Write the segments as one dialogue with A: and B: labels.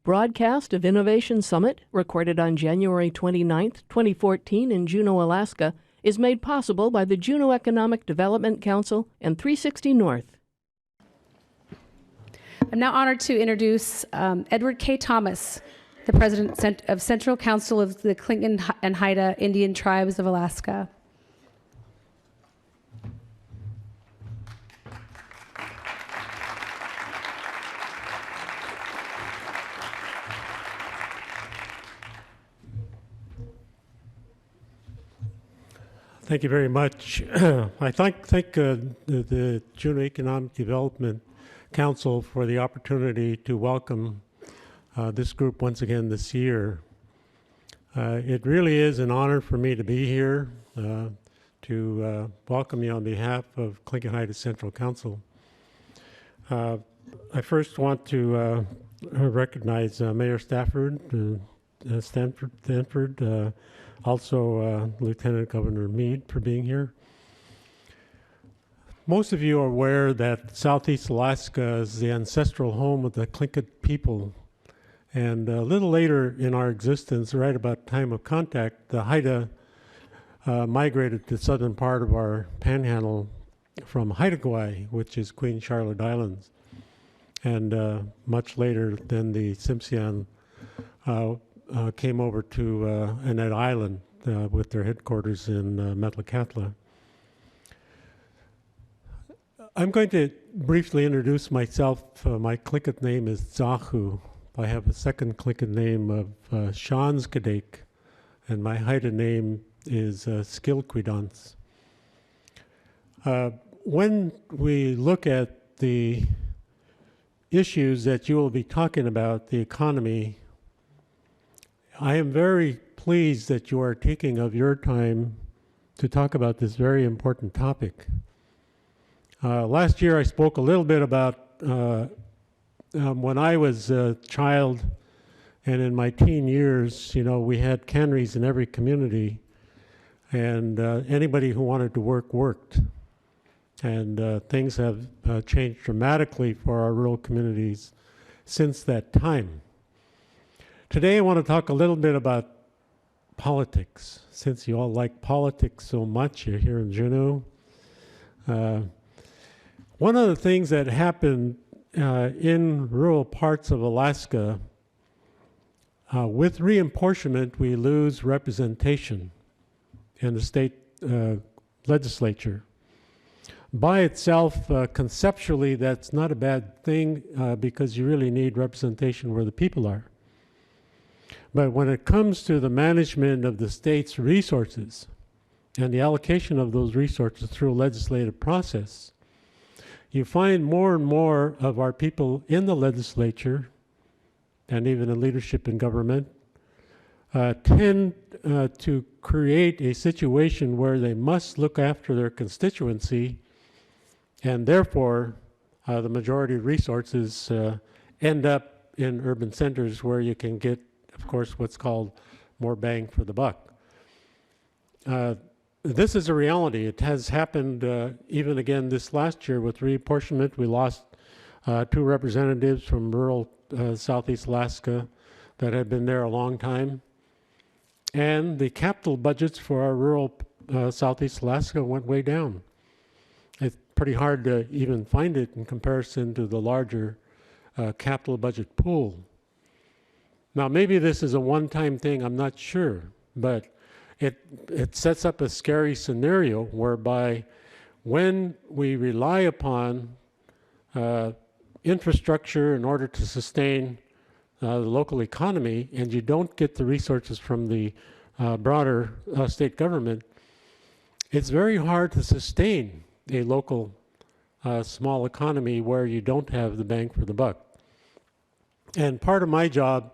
A: Broadcast of Innovation Summit, recorded on January 29, 2014 in Juneau, Alaska, is made possible by the Juneau Economic Development Council and 360 North.
B: I'm now honored to introduce Edward K. Thomas, the President of Central Council of the Tlingit and Haida Indian Tribes of Alaska.
C: Thank you very much. I thank the Juneau Economic Development Council for the opportunity to welcome this group once again this year. It really is an honor for me to be here to welcome you on behalf of Tlingit Haida Central Council. I first want to recognize Mayor Sanford, also Lieutenant Governor Mead for being here. Most of you are aware that Southeast Alaska is the ancestral home of the Tlingit people. And a little later in our existence, right about time of contact, the Haida migrated to the southern part of our panhandle from Haida, which is Queen Charlotte Islands. And much later, then the Tsimshian came over to Annette Island with their headquarters in Metlakatla. I'm going to briefly introduce myself. My Tlingit name is Zahu. I have a second Tlingit name of Shanskadek, and my Haida name is Skilquidance. When we look at the issues that you will be talking about, the economy, I am very pleased that you are taking of your time to talk about this very important topic. Last year I spoke a little bit about when I was a child and in my teen years, you know, we had canneries in every community, and anybody who wanted to work worked. And things have changed dramatically for our rural communities since that time. Today I want to talk a little bit about politics, since you all like politics so much. You're here in Juneau. One of the things that happened in rural parts of Alaska, with reapportionment, we lose representation in the state legislature. By itself, conceptually, that's not a bad thing because you really need representation where the people are. But when it comes to the management of the state's resources and the allocation of those resources through a legislative process, you find more and more of our people in the legislature and even in leadership in government tend to create a situation where they must look after their constituency, and therefore the majority of resources end up in urban centers where you can get, of course, what's called more bang for the buck. This is a reality. It has happened even again this last year with reapportionment. We lost 2 representatives from rural Southeast Alaska that had been there a long time. And the capital budgets for our rural Southeast Alaska went way down. It's pretty hard to even find it in comparison to the larger capital budget pool. Now, maybe this is a one-time thing, I'm not sure, but it sets up a scary scenario whereby when we rely upon infrastructure in order to sustain the local economy, and you don't get the resources from the broader state government, it's very hard to sustain a local small economy where you don't have the bang for the buck. And part of my job,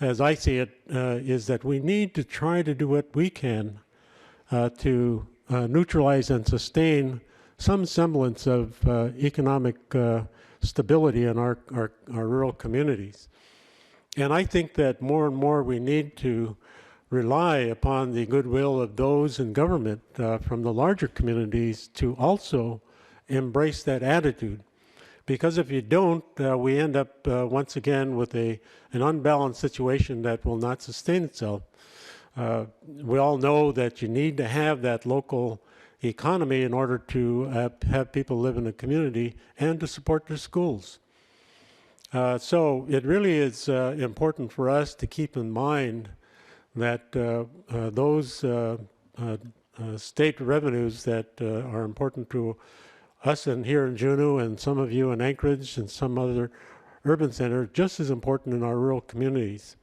C: as I see it, is that we need to try to do what we can to neutralize and sustain some semblance of economic stability in our rural communities. And I think that more and more we need to rely upon the goodwill of those in government from the larger communities to also embrace that attitude. Because if you don't, we end up once again with an unbalanced situation that will not sustain itself. We all know that you need to have that local economy in order to have people live in a community and to support their schools. So it really is important for us to keep in mind that those state revenues that are important to us and here in Juneau and some of you in Anchorage and some other urban center, just as important in our rural communities.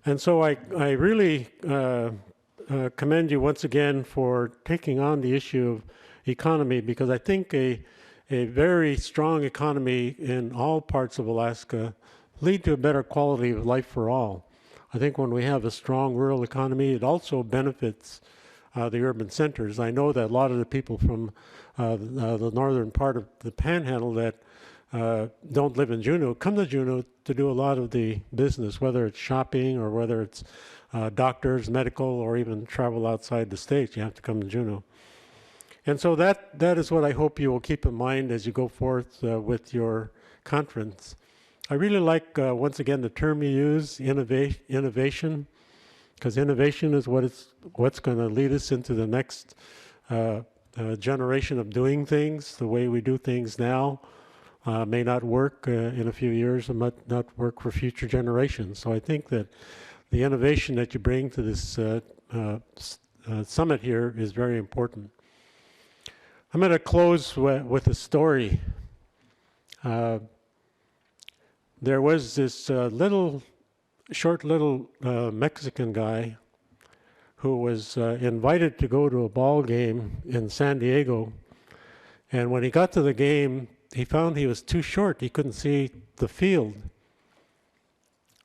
C: And so I really commend you once again for taking on the issue of economy, because I think a very strong economy in all parts of Alaska lead to a better quality of life for all. I think when we have a strong rural economy, it also benefits the urban centers. I know that a lot of the people from the northern part of the Panhandle that don't live in Juneau come to Juneau to do a lot of the business, whether it's shopping or whether it's doctors, medical, or even travel outside the state. You have to come to Juneau. And so that is what I hope you will keep in mind as you go forth with your conference. I really like, once again, the term you use, innovation, because innovation is what's going to lead us into the next generation of doing things. The way we do things now may not work in a few years and might not work for future generations. So I think that the innovation that you bring to this summit here is very important. I'm going to close with a story. There was this short little Mexican guy who was invited to go to a ball game in San Diego. And when he got to the game, he found he was too short. He couldn't see the field.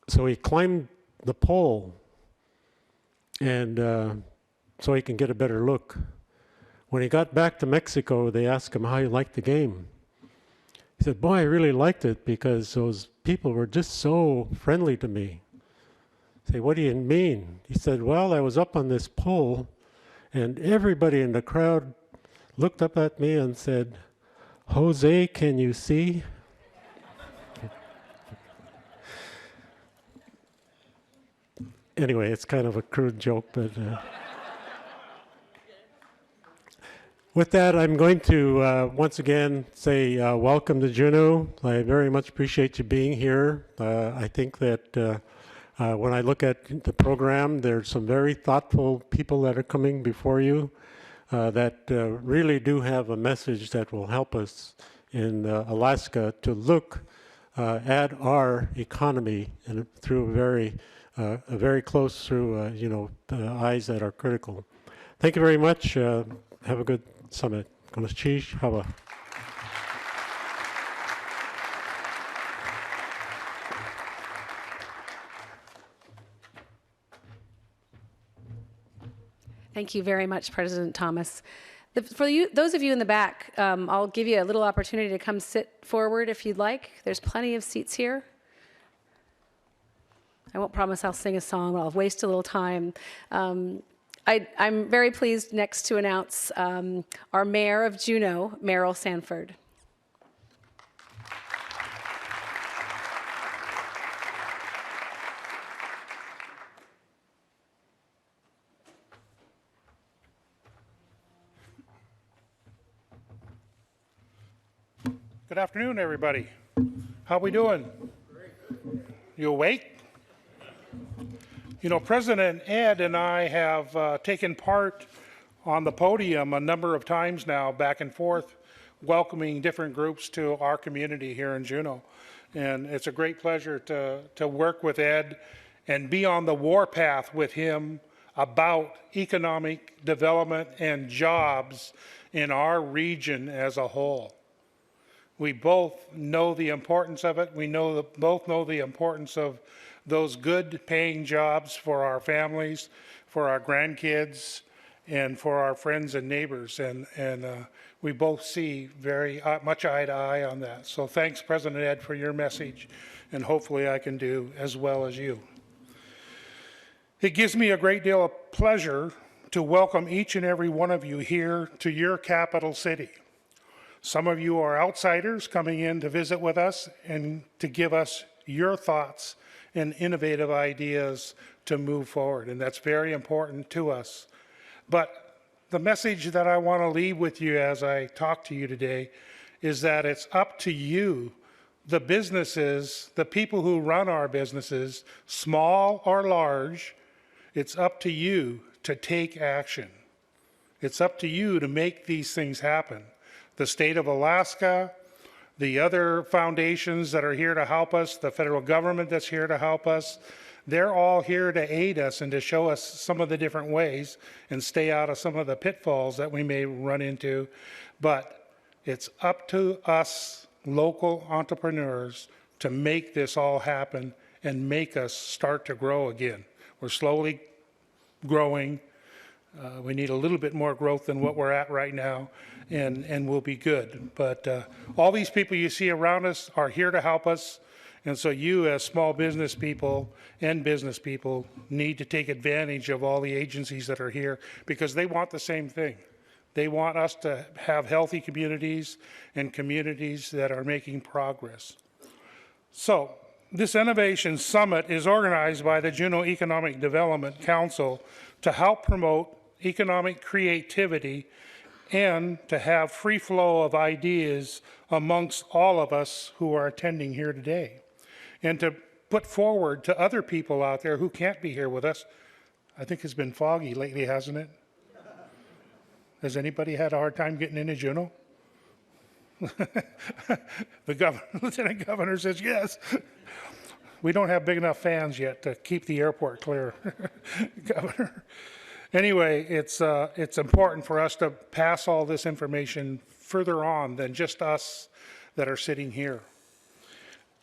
C: So he climbed the pole and so he can get a better look. When he got back to Mexico, they asked him how he liked the game. He said, boy, I really liked it because those people were just so friendly to me. I say, what do you mean? He said, well, I was up on this pole and everybody in the crowd looked up at me and said, Jose, can you see? Anyway, it's kind of a crude joke, but with that, I'm going to once again say welcome to Juneau. I very much appreciate you being here. I think that when I look at the program, there's some very thoughtful people that are coming before you that really do have a message that will help us in Alaska to look at our economy and through a very close through eyes that are critical. Thank you very much. Have a good summit. Konoschish Hava.
B: Thank you very much, President Thomas. For you, those of you in the back, I'll give you a little opportunity to come sit forward if you'd like. There's plenty of seats here. I won't promise I'll sing a song. I'll waste a little time. I'm very pleased next to announce our mayor of Juneau, Merrill Sanford.
D: Good afternoon, everybody. How we doing? You awake? You know, President Ed and I have taken part on the podium a number of times now, back and forth, welcoming different groups to our community here in Juneau. And it's a great pleasure to work with Ed and be on the warpath with him about economic development and jobs in our region as a whole. We both know the importance of it. We both know the importance of those good paying jobs for our families, for our grandkids, and for our friends and neighbors. And we both see very much eye to eye on that. So thanks, President Ed, for your message. And hopefully I can do as well as you. It gives me a great deal of pleasure to welcome each and every one of you here to your capital city. Some of you are outsiders coming in to visit with us and to give us your thoughts and innovative ideas to move forward, and that's very important to us. But the message that I want to leave with you as I talk to you today is that it's up to you, the businesses, the people who run our businesses, small or large, it's up to you to take action. It's up to you to make these things happen. The state of Alaska, the other foundations that are here to help us, the federal government that's here to help us, they're all here to aid us and to show us some of the different ways and stay out of some of the pitfalls that we may run into. But it's up to us local entrepreneurs to make this all happen and make us start to grow again. We're slowly growing. We need a little bit more growth than what we're at right now, and we'll be good. But all these people you see around us are here to help us. And so you as small business people and business people need to take advantage of all the agencies that are here because they want the same thing. They want us to have healthy communities and communities that are making progress. So this Innovation Summit is organized by the Juneau Economic Development Council to help promote economic creativity and to have free flow of ideas amongst all of us who are attending here today, and to put forward to other people out there who can't be here with us. I think it's been foggy lately, hasn't it? Has anybody had a hard time getting into Juneau? The Lieutenant Governor says yes. We don't have big enough fans yet to keep the airport clear, Governor. Anyway, it's important for us to pass all this information further on than just us that are sitting here.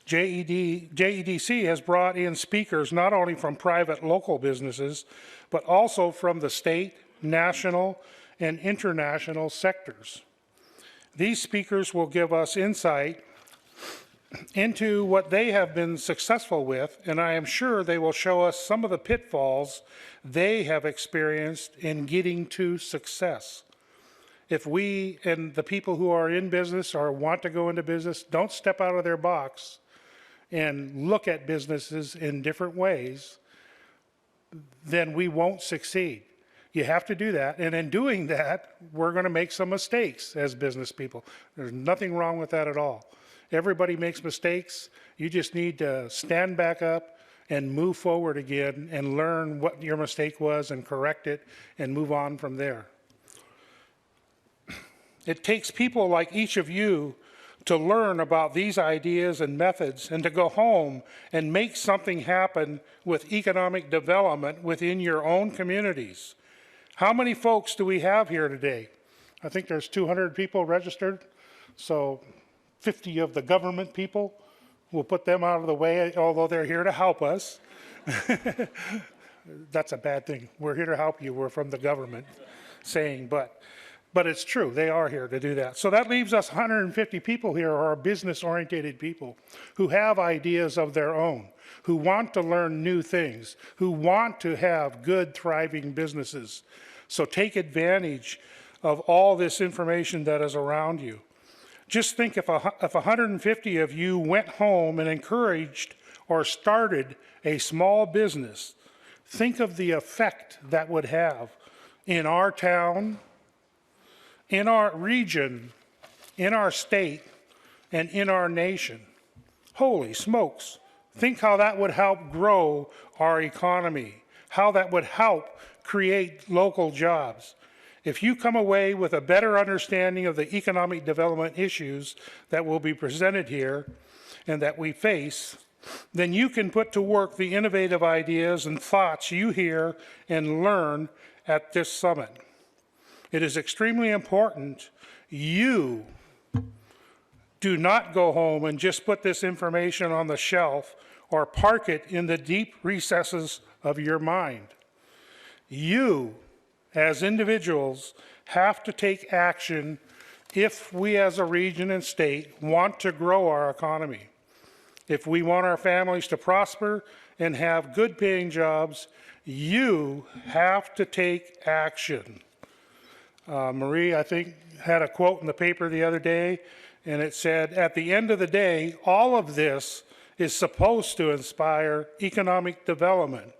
D: JEDC has brought in speakers not only from private local businesses, but also from the state, national, and international sectors. These speakers will give us insight into what they have been successful with, and I am sure they will show us some of the pitfalls they have experienced in getting to success. If we and the people who are in business or want to go into business don't step out of their box and look at businesses in different ways, then we won't succeed. You have to do that, and in doing that, we're going to make some mistakes as business people. There's nothing wrong with that at all. Everybody makes mistakes. You just need to stand back up and move forward again and learn what your mistake was and correct it and move on from there. It takes people like each of you to learn about these ideas and methods and to go home and make something happen with economic development within your own communities. How many folks do we have here today? I think there's 200 people registered, so 50 of the government people. We'll put them out of the way, although they're here to help us. That's a bad thing. We're here to help you. We're from the government saying, but it's true. They are here to do that. So that leaves us 150 people here who are business-oriented people who have ideas of their own, who want to learn new things, who want to have good, thriving businesses. So take advantage of all this information that is around you. Just think if 150 of you went home and encouraged or started a small business, think of the effect that would have in our town, in our region, in our state, and in our nation. Holy smokes. Think how that would help grow our economy, how that would help create local jobs. If you come away with a better understanding of the economic development issues that will be presented here and that we face, then you can put to work the innovative ideas and thoughts you hear and learn at this summit. It is extremely important you do not go home and just put this information on the shelf or park it in the deep recesses of your mind. You, as individuals, have to take action if we as a region and state want to grow our economy. If we want our families to prosper and have good paying jobs, you have to take action. Marie, I think, had a quote in the paper the other day, and it said, at the end of the day, all of this is supposed to inspire economic development.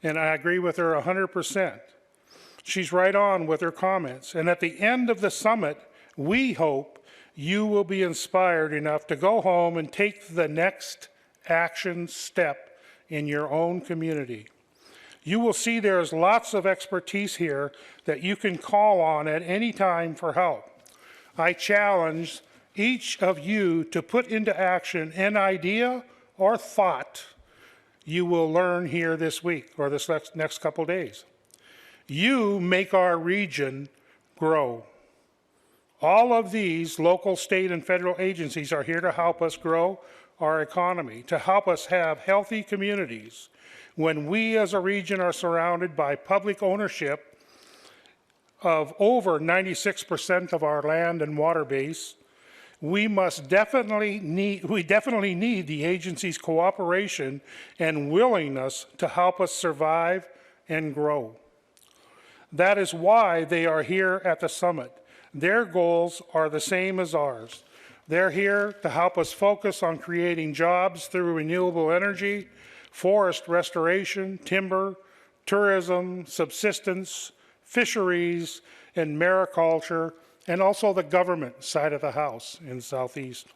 D: And I agree with her 100%. She's right on with her comments. And at the end of the summit, we hope you will be inspired enough to go home and take the next action step in your own community. You will see there's lots of expertise here that you can call on at any time for help. I challenge each of you to put into action an idea or thought you will learn here this week or this next couple days. You make our region grow. All of these local, state, and federal agencies are here to help us grow our economy, to help us have healthy communities. When we as a region are surrounded by public ownership of over 96% of our land and water base, we definitely need the agency's cooperation and willingness to help us survive and grow. That is why they are here at the summit. Their goals are the same as ours. They're here to help us focus on creating jobs through renewable energy, forest restoration, timber, tourism, subsistence, fisheries, and mariculture, and also the government side of the house in Southeast.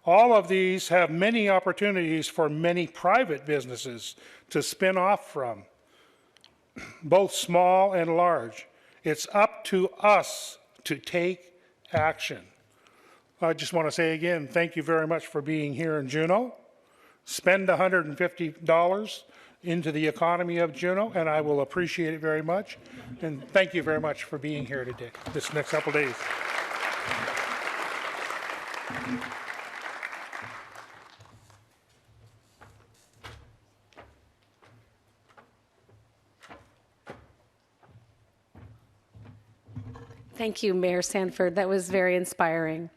D: All of these have many opportunities for many private businesses to spin off from, both small and large. It's up to us to take action. I just want to say again, thank you very much for being here in Juneau. Spend $150 into the economy of Juneau, and I will appreciate it very much. And thank you very much for being here today, this next couple days.
B: Thank you, Mayor Sanford. That was very inspiring.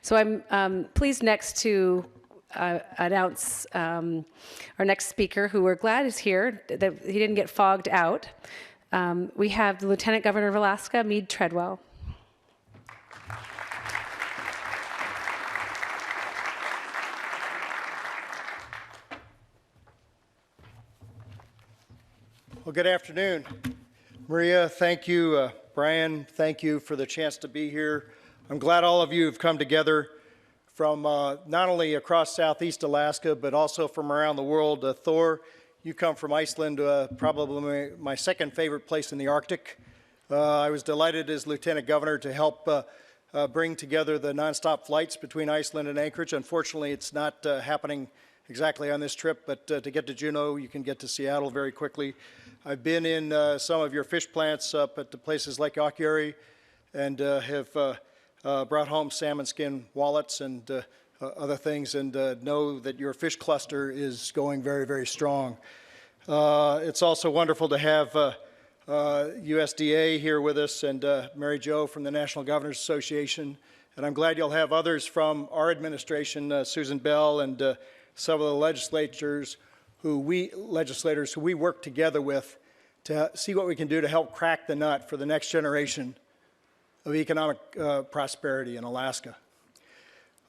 B: So I'm pleased next to announce our next speaker, who we're glad is here, that he didn't get fogged out. We have the Lieutenant Governor of Alaska, Mead Treadwell.
E: Well, good afternoon. Maria, thank you. Brian, thank you for the chance to be here. I'm glad all of you have come together from not only across Southeast Alaska, but also from around the world. Thor, you come from Iceland, probably my second favorite place in the Arctic. I was delighted as Lieutenant Governor to help bring together the nonstop flights between Iceland and Anchorage. Unfortunately, it's not happening exactly on this trip, but to get to Juneau, you can get to Seattle very quickly. I've been in some of your fish plants up at the places like Aukjari, and have brought home salmon skin wallets and other things, and know that your fish cluster is going very, very strong. It's also wonderful to have USDA here with us, and Mary Jo from the National Governors Association, and I'm glad you'll have others from our administration, Susan Bell, and some of the legislators who we work together with to see what we can do to help crack the nut for the next generation of economic prosperity in Alaska.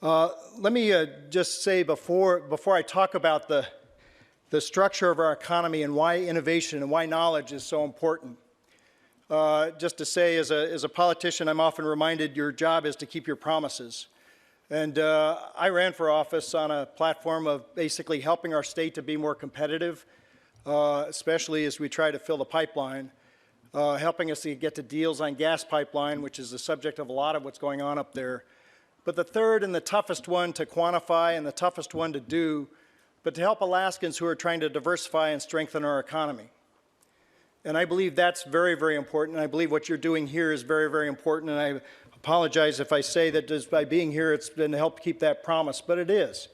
E: Let me just say before I talk about the structure of our economy and why innovation and why knowledge is so important, just to say as a politician, I'm often reminded your job is to keep your promises. And I ran for office on a platform of basically helping our state to be more competitive, especially as we try to fill the pipeline, helping us to get to deals on gas pipeline, which is the subject of a lot of what's going on up there. But the third and the toughest one to quantify and the toughest one to do, but to help Alaskans who are trying to diversify and strengthen our economy. And I believe that's very, very important. And I believe what you're doing here is very, very important. And I apologize if I say that just by being here, it's been to help keep that promise, but it is,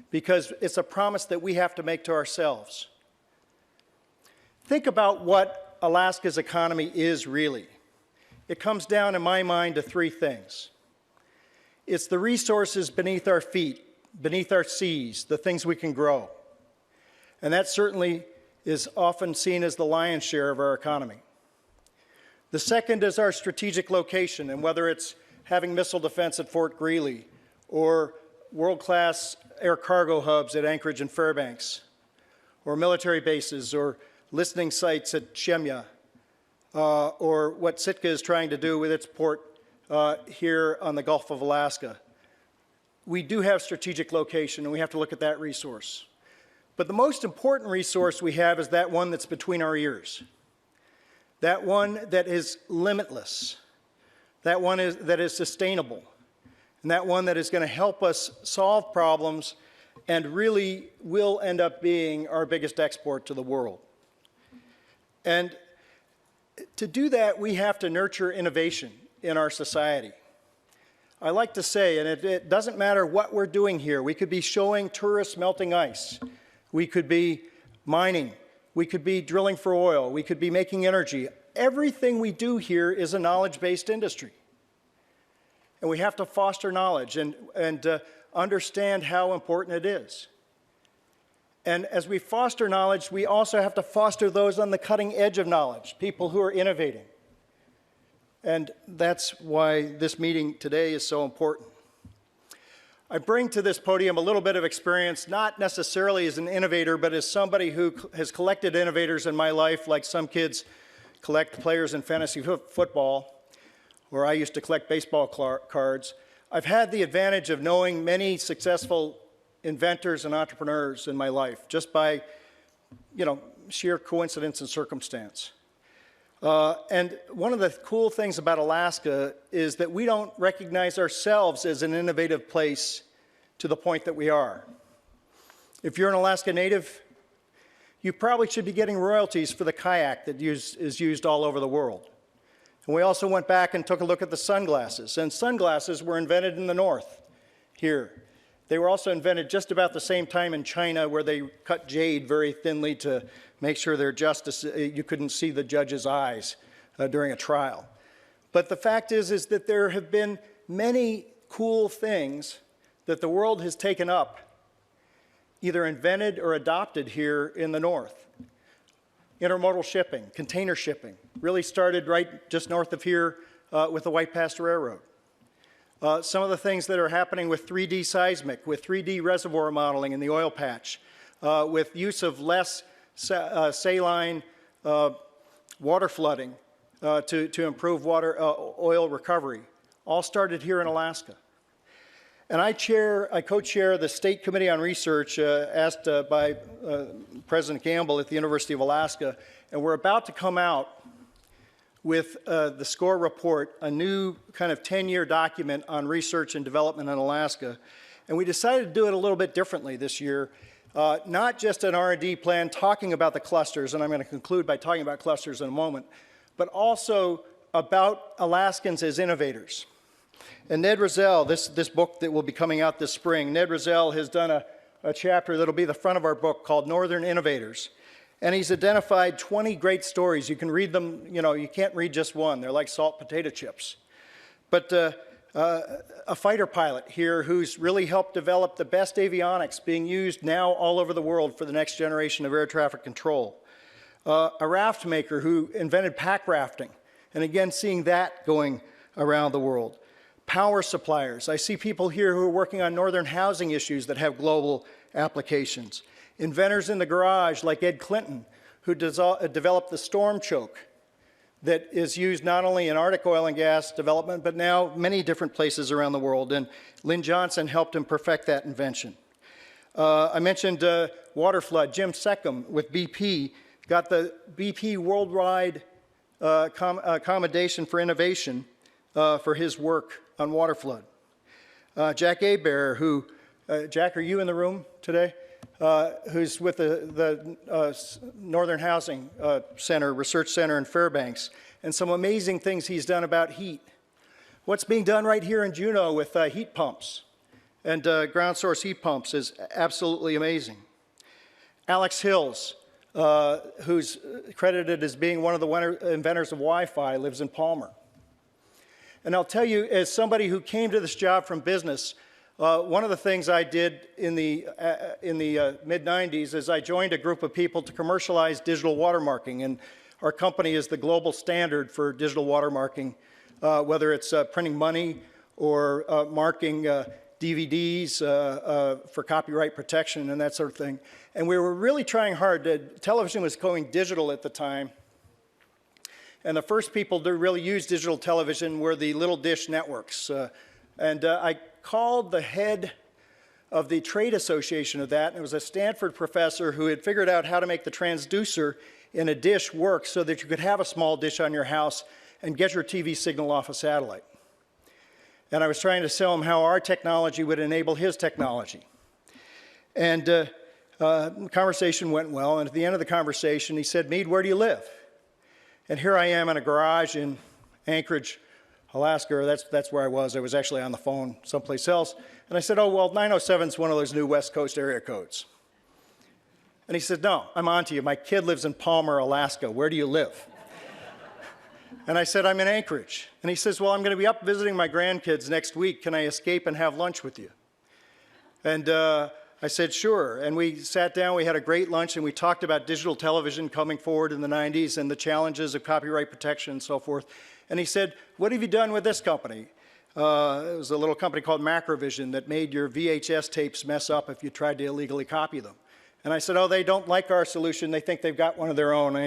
E: because it's a promise that we have to make to ourselves. Think about what Alaska's economy is really. It comes down, in my mind, to three things. It's the resources beneath our feet, beneath our seas, the things we can grow. And that certainly is often seen as the lion's share of our economy. The second is our strategic location, and whether it's having missile defense at Fort Greely or world-class air cargo hubs at Anchorage and Fairbanks, or military bases or listening sites at Shemya, or what Sitka is trying to do with its port here on the Gulf of Alaska. We do have strategic location, and we have to look at that resource. But the most important resource we have is that one that's between our ears. That one that is limitless. That one that is sustainable. And that one that is going to help us solve problems and really will end up being our biggest export to the world. And to do that, we have to nurture innovation in our society. I like to say, and it doesn't matter what we're doing here. We could be showing tourists melting ice. We could be mining. We could be drilling for oil. We could be making energy. Everything we do here is a knowledge-based industry. And we have to foster knowledge and understand how important it is. And as we foster knowledge, we also have to foster those on the cutting edge of knowledge, people who are innovating. And that's why this meeting today is so important. I bring to this podium a little bit of experience, not necessarily as an innovator, but as somebody who has collected innovators in my life, like some kids collect players in fantasy football, or I used to collect baseball cards. I've had the advantage of knowing many successful inventors and entrepreneurs in my life, just by, sheer coincidence and circumstance. And one of the cool things about Alaska is that we don't recognize ourselves as an innovative place to the point that we are. If you're an Alaska native, you probably should be getting royalties for the kayak that is used all over the world. And we also went back and took a look at the sunglasses. And sunglasses were invented in the north here. They were also invented just about the same time in China, where they cut jade very thinly to make sure you couldn't see the judge's eyes during a trial. But the fact is that there have been many cool things that the world has taken up, either invented or adopted here in the north. Intermodal shipping, container shipping, really started right just north of here with the White Pass Railroad. Some of the things that are happening with 3D seismic, with 3D reservoir modeling in the oil patch, with use of less saline water flooding to improve oil recovery, all started here in Alaska. And I co-chair the State Committee on Research asked by President Gamble at the University of Alaska, and we're about to come out with the SCORE report, a new kind of 10-year document on research and development in Alaska. And we decided to do it a little bit differently this year, not just an R&D plan talking about the clusters, and I'm going to conclude by talking about clusters in a moment, but also about Alaskans as innovators. And Ned Rozelle, this book that will be coming out this spring, Ned Rozelle has done a chapter that'll be the front of our book called Northern Innovators. And he's identified 20 great stories. You can read them, you can't read just one. They're like salt potato chips. But a fighter pilot here who's really helped develop the best avionics being used now all over the world for the next generation of air traffic control. A raft maker who invented pack rafting, and again, seeing that going around the world. Power suppliers. I see people here who are working on northern housing issues that have global applications. Inventors in the garage like Ed Clinton, who developed the storm choke that is used not only in Arctic oil and gas development, but now many different places around the world. And Lynn Johnson helped him perfect that invention. I mentioned water flood. Jim Seckham with BP got the BP Worldwide Commendation for Innovation for his work on water flood. Jack Hebert, who, Jack, are you in the room today? Who's with the Northern Housing Center, Research Center in Fairbanks, and some amazing things he's done about heat. What's being done right here in Juneau with heat pumps and ground source heat pumps is absolutely amazing. Alex Hills, who's credited as being one of the inventors of Wi-Fi, lives in Palmer. And I'll tell you, as somebody who came to this job from business, one of the things I did in the mid-90s is I joined a group of people to commercialize digital watermarking. And Our company is the global standard for digital watermarking, whether it's printing money or marking DVDs for copyright protection and that sort of thing. And we were really trying hard. Television was going digital at the time. And the first people to really use digital television were the little dish networks. I called the head of the trade association of that, and it was a Stanford professor who had figured out how to make the transducer in a dish work so that you could have a small dish on your house and get your TV signal off a satellite. And I was trying to sell him how our technology would enable his technology. And the conversation went well, and at the end of the conversation, he said, "Mead, where do you live?" And here I am in a garage in Anchorage, Alaska, or that's where I was. I was actually on the phone someplace else. And I said, "Oh, well, 907 is one of those new West Coast area codes." And he said, "No, I'm on to you. My kid lives in Palmer, Alaska. Where do you live?" And I said, "I'm in Anchorage." And he says, "Well, I'm going to be up visiting my grandkids next week. Can I escape and have lunch with you?" And I said, "Sure." And we sat down, we had a great lunch, and we talked about digital television coming forward in the 90s and the challenges of copyright protection and so forth. And he said, "What have you done with this company?" It was a little company called Macrovision that made your VHS tapes mess up if you tried to illegally copy them. And I said, "Oh, they don't like our solution. They think they've got one of their own." And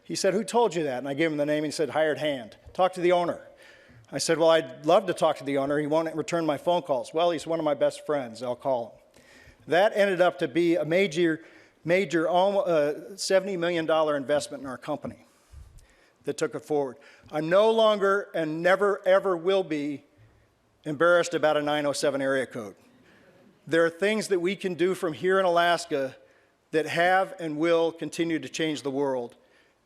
E: he said, "Who told you that?" And I gave him the name, and he said, "Hired Hand. Talk to the owner." I said, "Well, I'd love to talk to the owner. He won't return my phone calls." "Well, he's one of my best friends. I'll call him." That ended up to be a major $70 million investment in our company that took it forward. I'm no longer and never, ever will be embarrassed about a 907 area code. There are things that we can do from here in Alaska that have and will continue to change the world.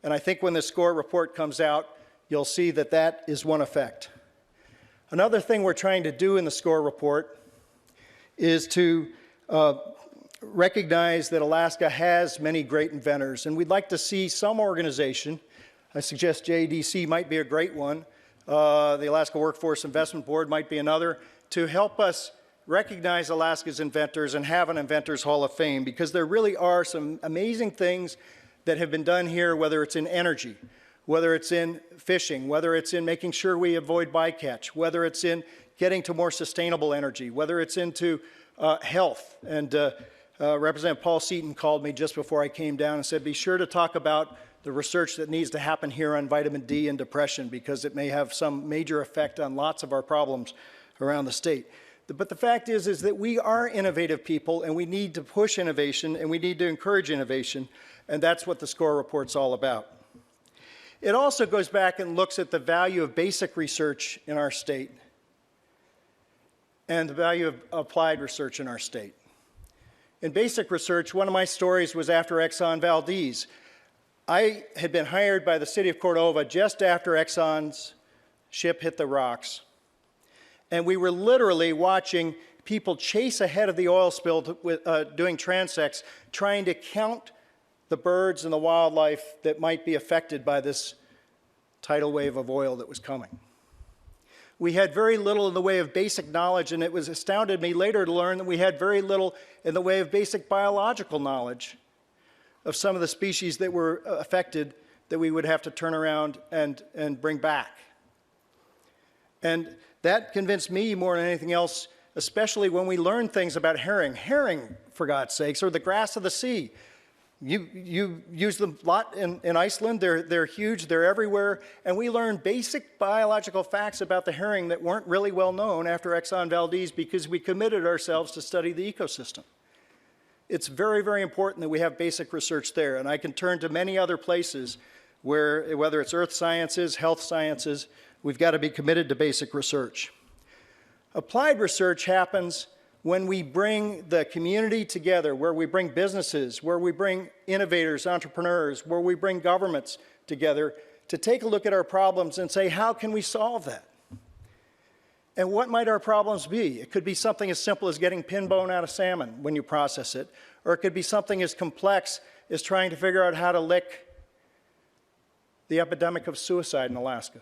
E: And I think when the SCORE report comes out, you'll see that that is one effect. Another thing we're trying to do in the SCORE report is to recognize that Alaska has many great inventors, and we'd like to see some organization, I suggest JADC might be a great one, the Alaska Workforce Investment Board might be another, to help us recognize Alaska's inventors and have an Inventors Hall of Fame, because there really are some amazing things that have been done here, whether it's in energy, whether it's in fishing, whether it's in making sure we avoid bycatch, whether it's in getting to more sustainable energy, whether it's into health. And Representative Paul Seaton called me just before I came down and said, "Be sure to talk about the research that needs to happen here on vitamin D and depression, because it may have some major effect on lots of our problems around the state." But the fact is that we are innovative people, and we need to push innovation, and we need to encourage innovation, and that's what the SCORE report's all about. It also goes back and looks at the value of basic research in our state and the value of applied research in our state. In basic research, one of my stories was after Exxon Valdez. I had been hired by the city of Cordova just after Exxon's ship hit the rocks. And we were literally watching people chase ahead of the oil spill doing transects, trying to count the birds and the wildlife that might be affected by this tidal wave of oil that was coming. We had very little in the way of basic knowledge, and it was astounded me later to learn that we had very little in the way of basic biological knowledge of some of the species that were affected that we would have to turn around and bring back. And that convinced me more than anything else, especially when we learned things about herring. Herring, for God's sakes, are the grass of the sea. You use them a lot in Iceland. They're huge, they're everywhere. And we learned basic biological facts about the herring that weren't really well known after Exxon Valdez, because we committed ourselves to study the ecosystem. It's very, very important that we have basic research there. And I can turn to many other places where, whether it's earth sciences, health sciences, we've got to be committed to basic research. Applied research happens when we bring the community together, where we bring businesses, where we bring innovators, entrepreneurs, where we bring governments together to take a look at our problems and say, how can we solve that? And what might our problems be? It could be something as simple as getting pin bone out of salmon when you process it, or it could be something as complex as trying to figure out how to lick the epidemic of suicide in Alaska.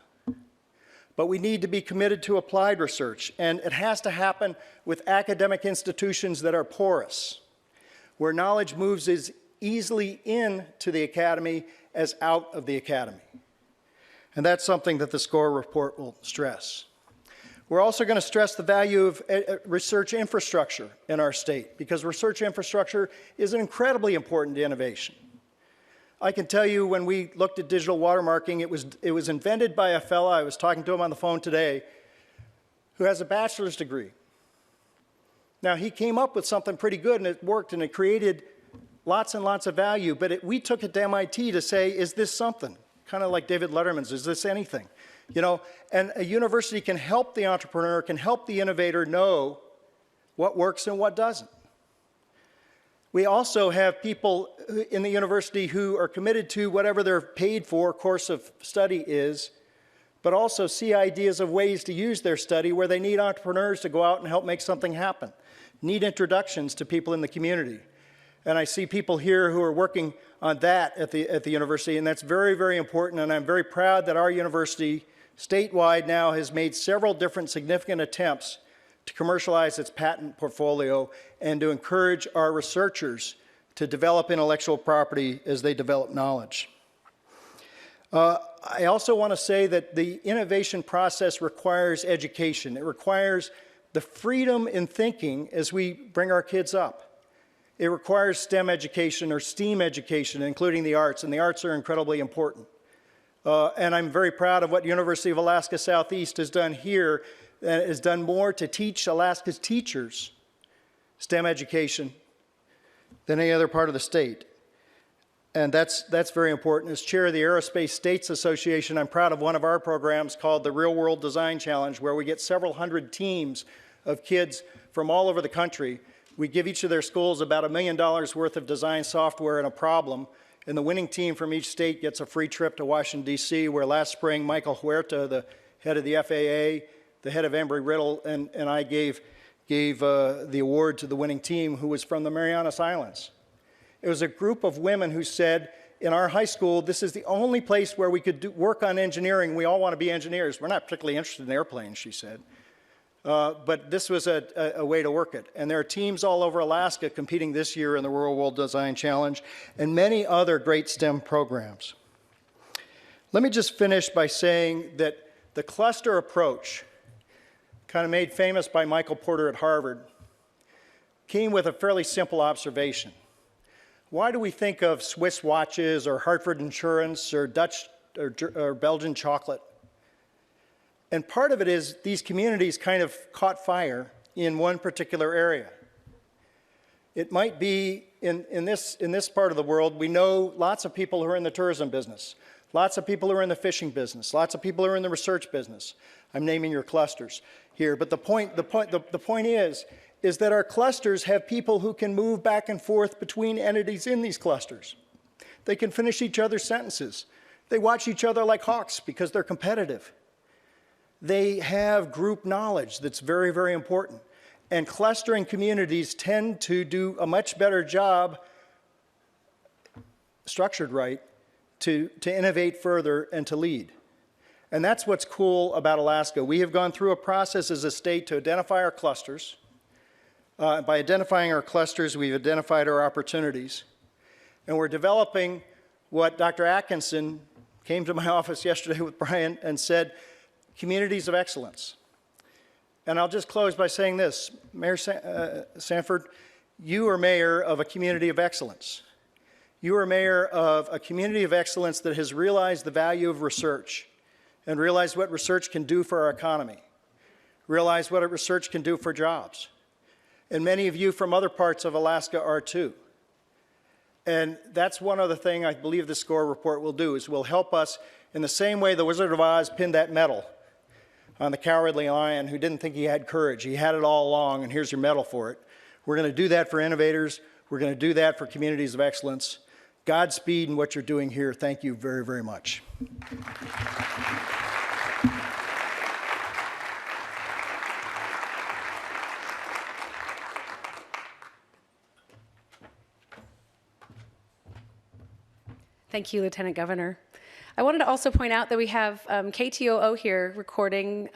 E: But we need to be committed to applied research, and it has to happen with academic institutions that are porous, where knowledge moves as easily into the academy as out of the academy. And that's something that the SCORE report will stress. We're also going to stress the value of research infrastructure in our state, because research infrastructure is incredibly important to innovation. I can tell you, when we looked at digital watermarking, it was invented by a fellow, I was talking to him on the phone today, who has a bachelor's degree. Now, he came up with something pretty good, and it worked, and it created lots and lots of value, but we took it to MIT to say, is this something? Kind of like David Letterman's, is this anything? You know, and a university can help the entrepreneur, can help the innovator know what works and what doesn't. We also have people in the university who are committed to whatever their paid for course of study is, but also see ideas of ways to use their study where they need entrepreneurs to go out and help make something happen, need introductions to people in the community. And I see people here who are working on that at the university, and that's very, very important, and I'm very proud that our university statewide now has made several different significant attempts to commercialize its patent portfolio and to encourage our researchers to develop intellectual property as they develop knowledge. I also want to say that the innovation process requires education. It requires the freedom in thinking as we bring our kids up. It requires STEM education or STEAM education, including the arts, and the arts are incredibly important. And I'm very proud of what University of Alaska Southeast has done here, and has done more to teach Alaska's teachers STEM education than any other part of the state. And that's very important. As chair of the Aerospace States Association, I'm proud of one of our programs called the Real World Design Challenge, where we get several hundred teams of kids from all over the country. We give each of their schools about $1 million worth of design software and a problem, and the winning team from each state gets a free trip to Washington, D.C., where last spring Michael Huerta, the head of the FAA, the head of Embry-Riddle, and I gave the award to the winning team, who was from the Marianas Islands. It was a group of women who said, in our high school, this is the only place where we could work on engineering. We all want to be engineers. We're not particularly interested in airplanes, she said. But this was a way to work it. And there are teams all over Alaska competing this year in the Real World Design Challenge and many other great STEM programs. Let me just finish by saying that the cluster approach, kind of made famous by Michael Porter at Harvard, came with a fairly simple observation. Why do we think of Swiss watches or Hartford Insurance or Dutch or Belgian chocolate? And part of it is these communities kind of caught fire in one particular area. It might be in this part of the world, we know lots of people who are in the tourism business, lots of people who are in the fishing business, lots of people who are in the research business. I'm naming your clusters here, but the point is that our clusters have people who can move back and forth between entities in these clusters. They can finish each other's sentences. They watch each other like hawks because they're competitive. They have group knowledge that's very, very important. And clustering communities tend to do a much better job, structured right, to innovate further and to lead. And that's what's cool about Alaska. We have gone through a process as a state to identify our clusters. By identifying our clusters, we've identified our opportunities. And we're developing what Dr. Atkinson came to my office yesterday with Brian and said, communities of excellence. And I'll just close by saying this, Mayor Sanford, you are mayor of a community of excellence. You are mayor of a community of excellence that has realized the value of research and realized what research can do for our economy, realized what research can do for jobs. And many of you from other parts of Alaska are too. And that's one other thing I believe the SCORE report will do, is will help us in the same way the Wizard of Oz pinned that medal on the cowardly lion who didn't think he had courage. He had it all along, and here's your medal for it. We're going to do that for innovators. We're going to do that for communities of excellence. Godspeed in what you're doing here. Thank you very, very much.
B: Thank you, Lieutenant Governor. I wanted to also point out that we have KTOO here recording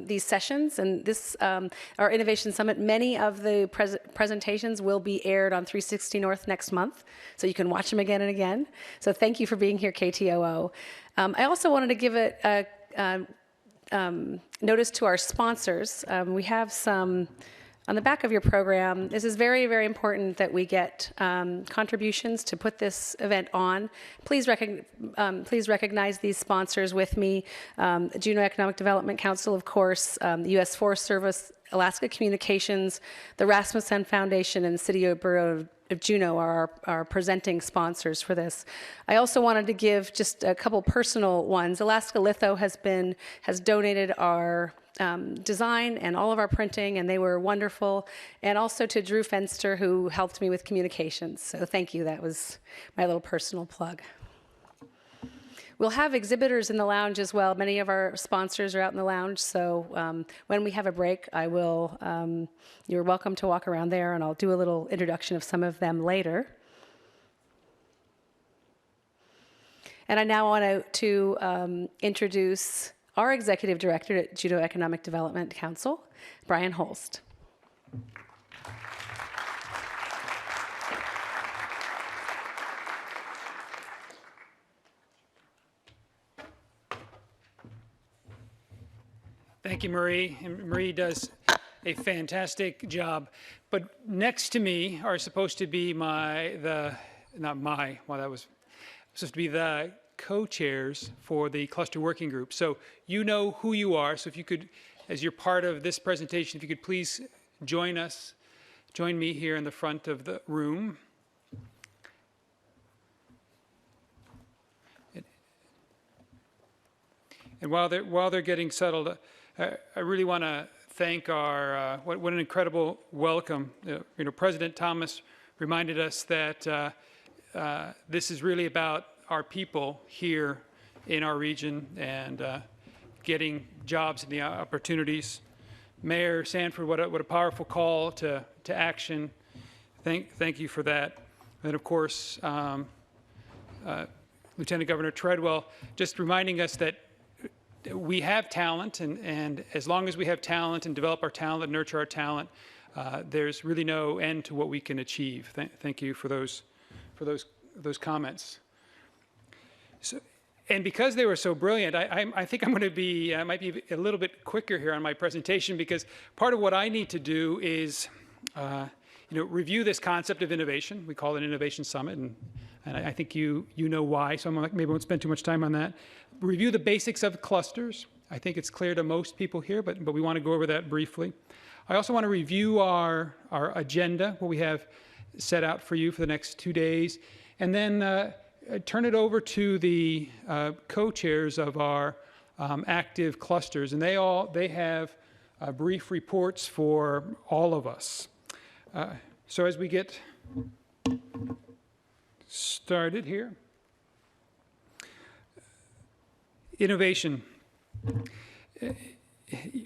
B: these sessions, and this, our Innovation Summit, many of the presentations will be aired on 360 North next month, so you can watch them again and again. So thank you for being here, KTOO. I also wanted to give a notice to our sponsors. We have some on the back of your program. This is very, very important that we get contributions to put this event on. Please recognize these sponsors with me. Juneau Economic Development Council, of course, the U.S. Forest Service, Alaska Communications, the Rasmussen Foundation, and the City Bureau of Juneau are our presenting sponsors for this. I also wanted to give just a couple personal ones. Alaska Litho has donated our design and all of our printing, and they were wonderful. And also to Drew Fenster, who helped me with communications. So thank you. That was my little personal plug. We'll have exhibitors in the lounge as well. Many of our sponsors are out in the lounge, so when we have a break, you're welcome to walk around there, and I'll do a little introduction of some of them later. And I now want to introduce our Executive Director at Juneau Economic Development Council, Brian Holst.
F: Thank you, Marie. And Marie does a fantastic job. But next to me are supposed to be the co-chairs for the cluster working group. So you know who you are. So if you could, as you're part of this presentation, if you could please join me here in the front of the room. And while they're getting settled, I really want to thank our what an incredible welcome. President Thomas reminded us that this is really about our people here in our region and getting jobs and the opportunities. Mayor Sanford, what a powerful call to action. Thank you for that. And of course, Lieutenant Governor Treadwell just reminding us that we have talent, and as long as we have talent and develop our talent and nurture our talent, there's really no end to what we can achieve. Thank you for those comments. So, and because they were so brilliant, I think I'm going to be might be a little bit quicker here on my presentation, because part of what I need to do is review this concept of innovation. We call it an Innovation Summit, and I think you know why, so maybe I won't spend too much time on that. Review the basics of clusters. I think it's clear to most people here, but we want to go over that briefly. I also want to review our agenda, what we have set out for you for the next 2 days, and then turn it over to the co-chairs of our active clusters, and they have brief reports for all of us. So as we get started here, innovation.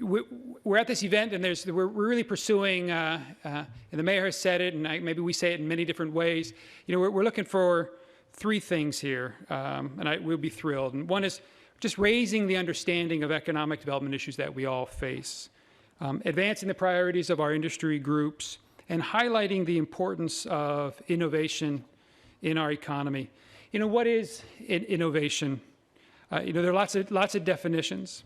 F: We're at this event, and we're really pursuing, and the mayor has said it, and maybe we say it in many different ways. We're looking for 3 things here, and we'll be thrilled. And one is just raising the understanding of economic development issues that we all face, advancing the priorities of our industry groups, and highlighting the importance of innovation in our economy. What is innovation? There are lots of definitions.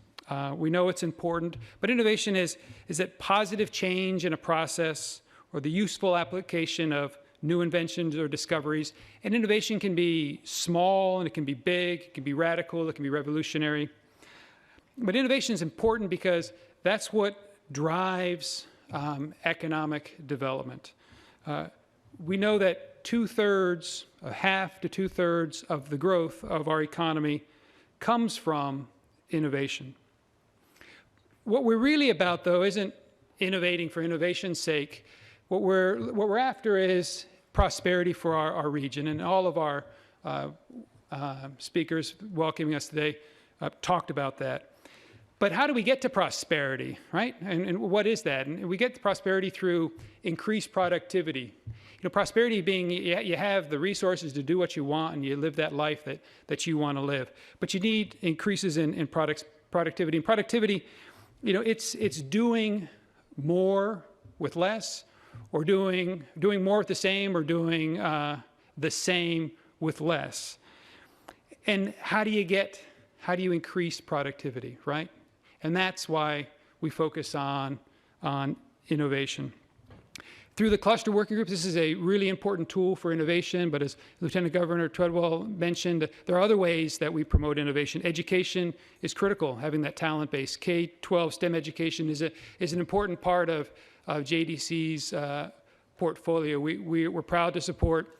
F: We know it's important, but innovation is that positive change in a process or the useful application of new inventions or discoveries. And innovation can be small, and it can be big, it can be radical, it can be revolutionary. But innovation is important because that's what drives economic development. We know that half to two-thirds of the growth of our economy comes from innovation. What we're really about, though, isn't innovating for innovation's sake. What we're after is prosperity for our region, and all of our speakers welcoming us today talked about that. But how do we get to prosperity, right? And what is that? And we get to prosperity through increased productivity. prosperity being you have the resources to do what you want and you live that life that you want to live. But you need increases in productivity. And productivity, it's doing more with less, or doing more with the same, or doing the same with less. And how do you increase productivity, right? And that's why we focus on innovation. Through the cluster working groups, this is a really important tool for innovation, but as Lieutenant Governor Treadwell mentioned, there are other ways that we promote innovation. Education is critical, having that talent base. K-12 STEM education is an important part of JDC's portfolio. We're proud to support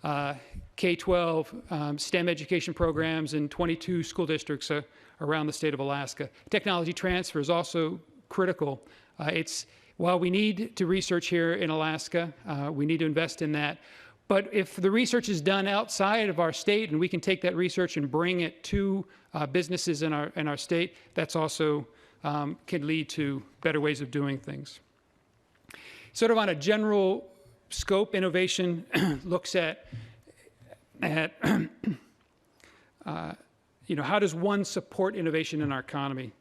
F: K-12 STEM education programs in 22 school districts around the state of Alaska. Technology transfer is also critical. While we need to research here in Alaska, we need to invest in that. But if the research is done outside of our state and we can take that research and bring it to businesses in our state, that's also can lead to better ways of doing things. Sort of on a general scope, innovation looks at how does one support innovation in our economy?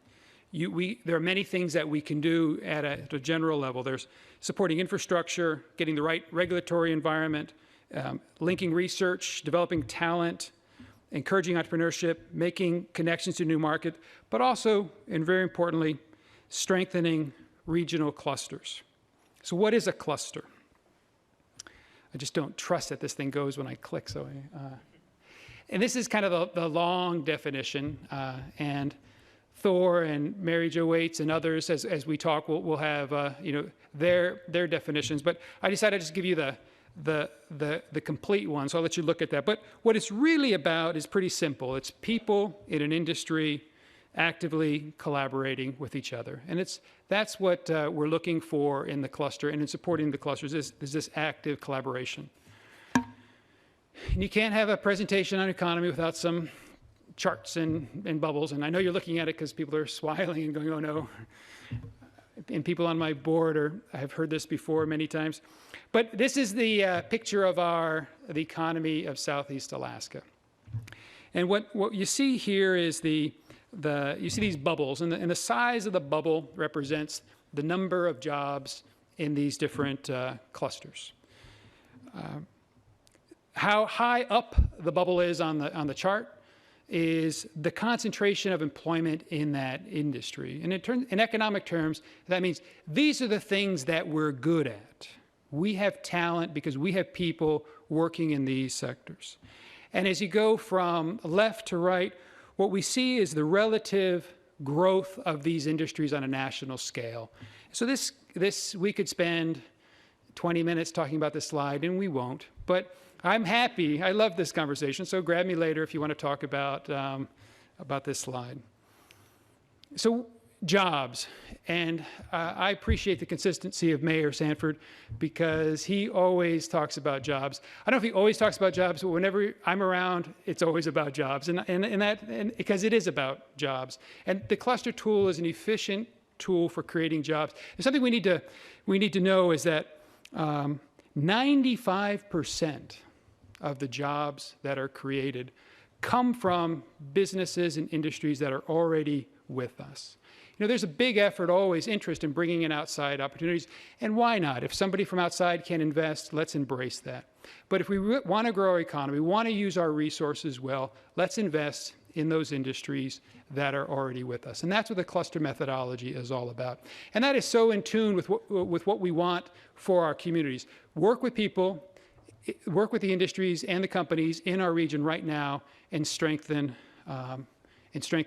F: There are many things that we can do at a general level. There's supporting infrastructure, getting the right regulatory environment, linking research, developing talent, encouraging entrepreneurship, making connections to new market, but also, and very importantly, strengthening regional clusters. So what is a cluster? I just don't trust that this thing goes when I click. And this is kind of the long definition, and Thor and Mary Jo Waits and others, as we talk, we'll have their definitions. But I decided to just give you the complete one, so I'll let you look at that. But what it's really about is pretty simple. It's people in an industry actively collaborating with each other, and that's what we're looking for in the cluster and in supporting the clusters is this active collaboration. And you can't have a presentation on economy without some charts and bubbles, and I know you're looking at it because people are smiling and going, oh no. And people on my board have heard this before many times. But this is the picture of the economy of Southeast Alaska. And what you see here is you see these bubbles, and the size of the bubble represents the number of jobs in these different clusters. How high up the bubble is on the chart is the concentration of employment in that industry. And in economic terms, that means these are the things that we're good at. We have talent because we have people working in these sectors. And as you go from left to right, what we see is the relative growth of these industries on a national scale. So we could spend 20 minutes talking about this slide, and we won't. But I'm happy. I love this conversation, so grab me later if you want to talk about this slide. So jobs, and I appreciate the consistency of Mayor Sanford because he always talks about jobs. I don't know if he always talks about jobs, but whenever I'm around, it's always about jobs, and because it is about jobs. And the cluster tool is an efficient tool for creating jobs. And something we need to know is that 95% of the jobs that are created come from businesses and industries that are already with us. There's a big effort, always interest in bringing in outside opportunities, and why not? If somebody from outside can invest, let's embrace that. But if we want to grow our economy, want to use our resources well, let's invest in those industries that are already with us. And that's what the cluster methodology is all about. And that is so in tune with what we want for our communities. Work with people, work with the industries and the companies in our region right now and strengthen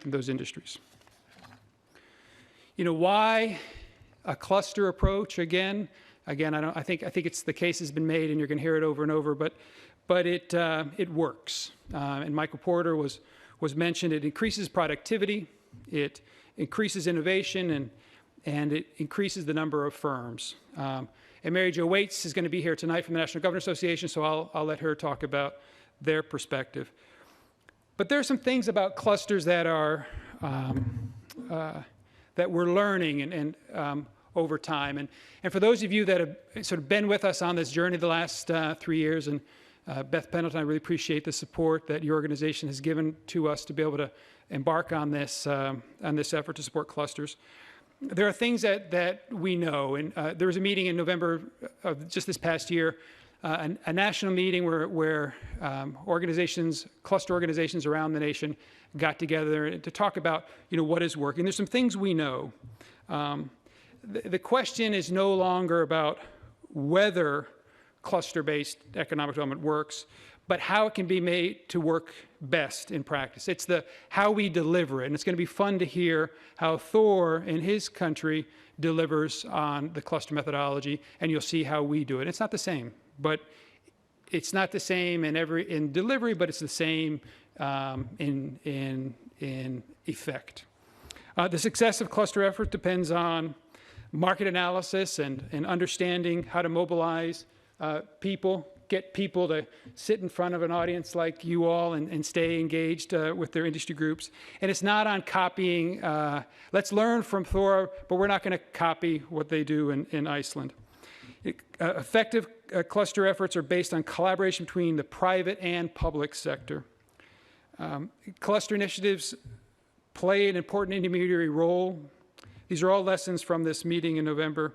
F: those industries. Why a cluster approach? Again, I think it's the case has been made, and you're going to hear it over and over. But it works. And Michael Porter was mentioned. It increases productivity, it increases innovation, and it increases the number of firms. And Mary Jo Waits is going to be here tonight from the National Governors Association, so I'll let her talk about their perspective. But there are some things about clusters that are that we're learning, and over time. And for those of you that have sort of been with us on this journey the last 3 years, and Beth Pendleton, I really appreciate the support that your organization has given to us to be able to embark on this effort to support clusters. There are things that we know, and there was a meeting in November of just this past year, a national meeting where cluster organizations around the nation got together to talk about, what is working. There's some things we know. The question is no longer about whether cluster-based economic development works, but how it can be made to work best in practice. It's how we deliver it, and it's going to be fun to hear how Thor in his country delivers on the cluster methodology, and you'll see how we do it. It's not the same, but it's not the same in delivery, but it's the same in effect. The success of cluster effort depends on market analysis and understanding how to mobilize people, get people to sit in front of an audience like you all and stay engaged with their industry groups. And it's not on copying, let's learn from Thor, but we're not going to copy what they do in Iceland. Effective cluster efforts are based on collaboration between the private and public sector. Cluster initiatives play an important intermediary role. These are all lessons from this meeting in November.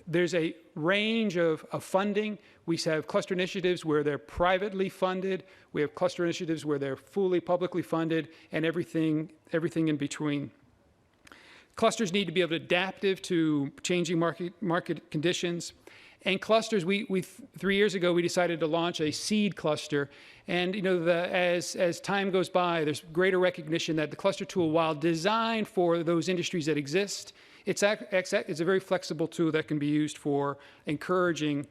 F: There's a range of funding. We have cluster initiatives where they're privately funded. We have cluster initiatives where they're fully publicly funded, and everything in between. Clusters need to be able to adaptive to changing market conditions. And clusters, 3 years ago, we decided to launch a seed cluster. And as time goes by, there's greater recognition that the cluster tool, while designed for those industries that exist, it's a very flexible tool that can be used for encouraging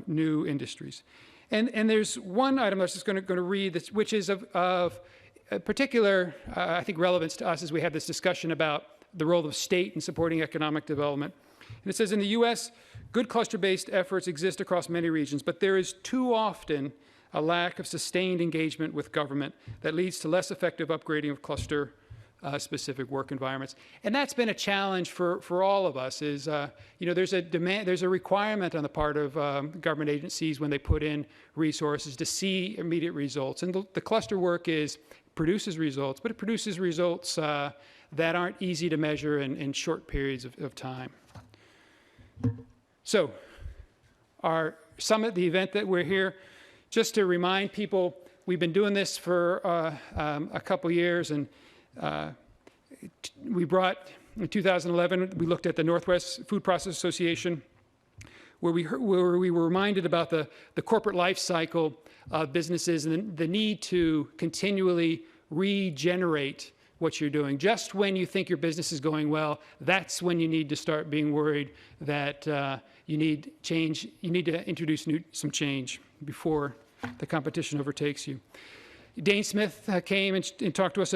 F: new industries. And there's one item I was just going to read, which is of particular, I think, relevance to us as we have this discussion about the role of state in supporting economic development. And it says, in the U.S., good cluster-based efforts exist across many regions, but there is too often a lack of sustained engagement with government that leads to less effective upgrading of cluster specific work environments. And that's been a challenge for all of us is, there's a requirement on the part of government agencies when they put in resources to see immediate results. And the cluster work produces results, but it produces results that aren't easy to measure in short periods of time. So our summit, the event that we're here, just to remind people, we've been doing this for a couple years, and we brought, in 2011, we looked at the Northwest Food Processors Association, where we were reminded about the corporate life cycle of businesses and the need to continually regenerate what you're doing. Just when you think your business is going well, that's when you need to start being worried that you need change. You need to introduce some change before the competition overtakes you. Dane Smith came and talked to us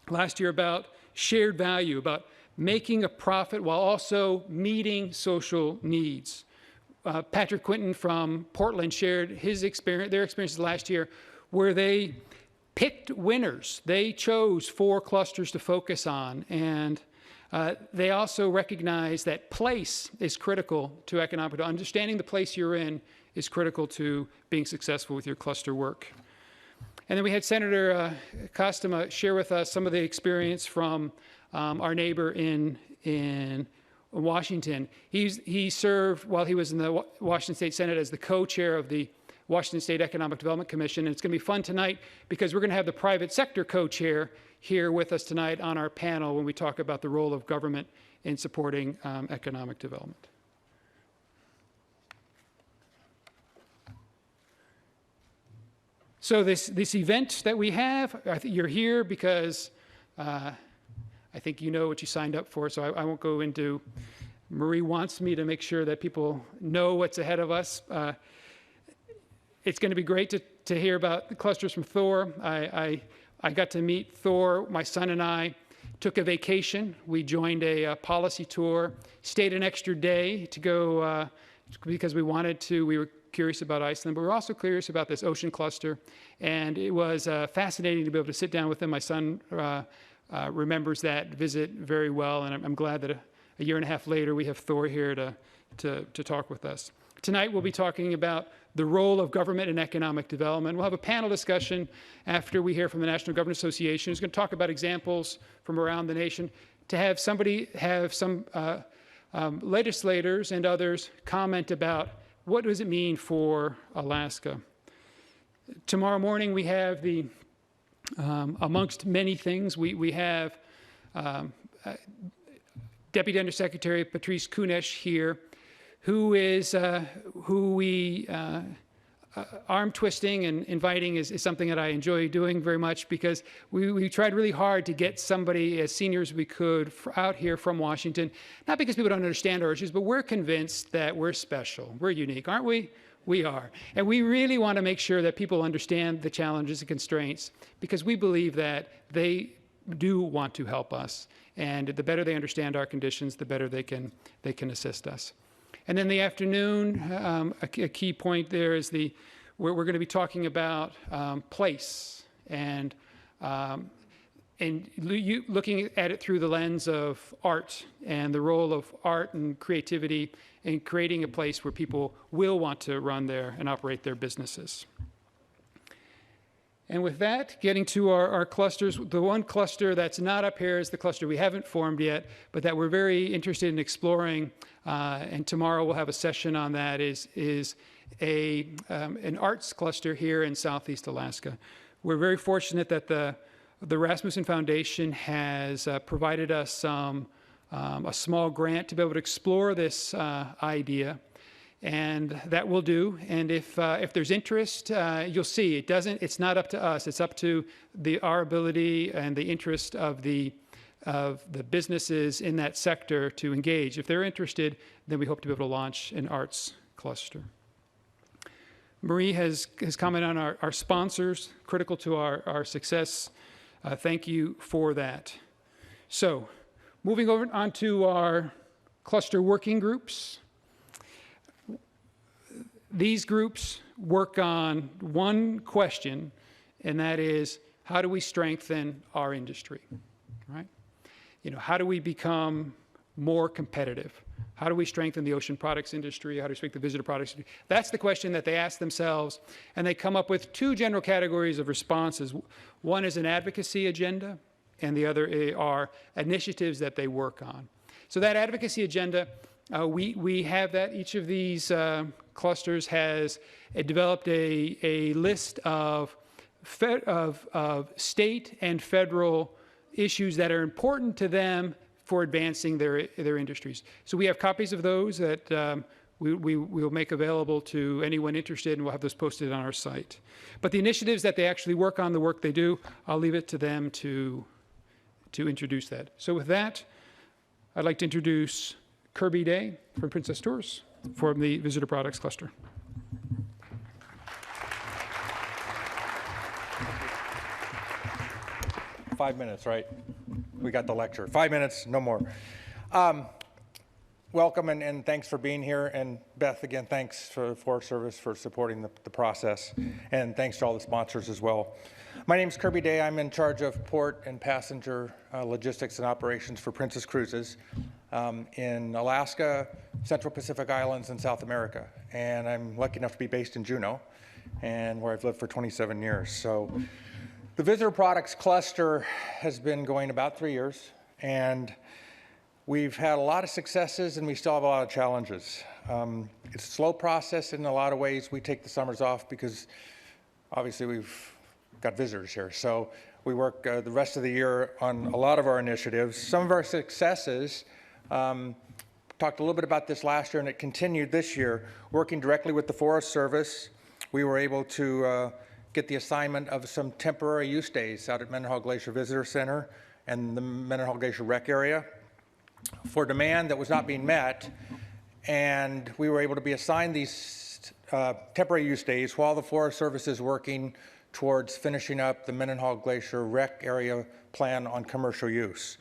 F: last year about shared value, about making a profit while also meeting social needs. Patrick Quinton from Portland shared their experiences last year where they picked winners. They chose 4 clusters to focus on, and they also recognize that place is critical to economic. Understanding the place you're in is critical to being successful with your cluster work. And then we had Senator Kostema share with us some of the experience from our neighbor in Washington. He served while he was in the Washington State Senate as the co-chair of the Washington State Economic Development Commission. And it's going to be fun tonight because we're going to have the private sector co-chair here with us tonight on our panel when we talk about the role of government in supporting economic development. So this event that we have, I think you're here because I think you know what you signed up for, so I won't go into. Marie wants me to make sure that people know what's ahead of us. It's going to be great to hear about the clusters from Thor. I got to meet Thor. My son and I took a vacation. We joined a policy tour, stayed an extra day to go because we wanted to. We were curious about Iceland, but we were also curious about this ocean cluster. And it was fascinating to be able to sit down with him. My son remembers that visit very well, and I'm glad that a year and a half later we have Thor here to talk with us. Tonight we'll be talking about the role of government in economic development. We'll have a panel discussion after we hear from the National Government Association, who's going to talk about examples from around the nation, to have some legislators and others comment about what does it mean for Alaska. Tomorrow morning we have amongst many things, we have Deputy Undersecretary Patricia Hull here, who we arm twisting and inviting is something that I enjoy doing very much, because we tried really hard to get somebody as senior as we could out here from Washington, not because people don't understand our issues, but we're convinced that we're special, we're unique, aren't we? We are. And we really want to make sure that people understand the challenges and constraints, because we believe that they do want to help us. And the better they understand our conditions, the better they can assist us. And in the afternoon, a key point there is we're going to be talking about place and looking at it through the lens of art and the role of art and creativity in creating a place where people will want to run there and operate their businesses. And with that, getting to our clusters, the one cluster that's not up here is the cluster we haven't formed yet, but that we're very interested in exploring, and tomorrow we'll have a session on that, is an arts cluster here in Southeast Alaska. We're very fortunate that the Rasmussen Foundation has provided us a small grant to be able to explore this idea, and that will do. And if there's interest, you'll see it's not up to us. It's up to our ability and the interest of the businesses in that sector to engage. If they're interested, then we hope to be able to launch an arts cluster. Marie has commented on our sponsors, critical to our success. Thank you for that. So, moving over onto our cluster working groups. These groups work on one question, and that is, how do we strengthen our industry, right? How do we become more competitive? How do we strengthen the ocean products industry? How do we strengthen the visitor products industry? That's the question that they ask themselves, and they come up with two general categories of responses. One is an advocacy agenda, and the other are initiatives that they work on. So that advocacy agenda, we have that. Each of these clusters has developed a list of state and federal issues that are important to them for advancing their industries. So we have copies of those that we will make available to anyone interested, and we'll have those posted on our site. But the initiatives that they actually work on, the work they do, I'll leave it to them to introduce that. So with that, I'd like to introduce Kirby Day from Princess Tours from the Visitor Products Cluster.
G: Five minutes, right? We got the lecture. 5 minutes, no more. Welcome and thanks for being here. And Beth, again, thanks for the Forest Service for supporting the process. And thanks to all the sponsors as well. My name is Kirby Day. I'm in charge of port and passenger logistics and operations for Princess Cruises in Alaska, Central Pacific Islands, and South America. And I'm lucky enough to be based in Juneau, and where I've lived for 27 years. So the Visitor Products Cluster has been going about 3 years, and we've had a lot of successes, and we still have a lot of challenges. It's a slow process in a lot of ways. We take the summers off because obviously we've got visitors here. So we work the rest of the year on a lot of our initiatives. Some of our successes, talked a little bit about this last year, and it continued this year. Working directly with the Forest Service, we were able to get the assignment of some temporary use days out at Mendenhall Glacier Visitor Center and the Mendenhall Glacier Rec area for demand that was not being met, and we were able to be assigned these temporary use days while the Forest Service is working towards finishing up the Mendenhall Glacier Rec area plan on commercial use.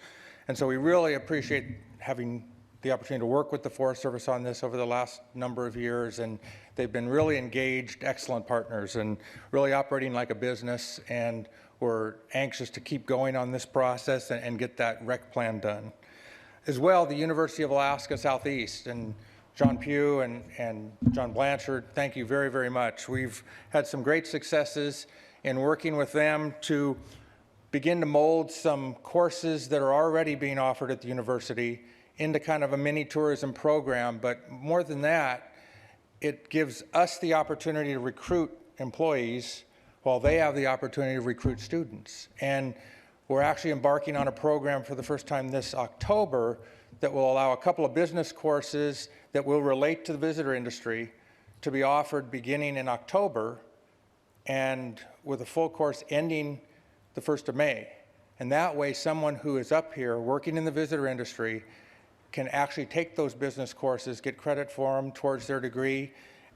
G: And so we really appreciate having the opportunity to work with the Forest Service on this over the last number of years, and they've been really engaged, excellent partners, and really operating like a business, and we're anxious to keep going on this process and get that rec plan done. As well, the University of Alaska Southeast, and John Pugh and John Blanchard, thank you very, very much. We've had some great successes in working with them to begin to mold some courses that are already being offered at the university into kind of a mini tourism program. But more than that, it gives us the opportunity to recruit employees while they have the opportunity to recruit students. And we're actually embarking on a program for the first time this October that will allow a couple of business courses that will relate to the visitor industry to be offered beginning in October, and with a full course ending the 1st of May. And that way, someone who is up here working in the visitor industry can actually take those business courses, get credit for them towards their degree,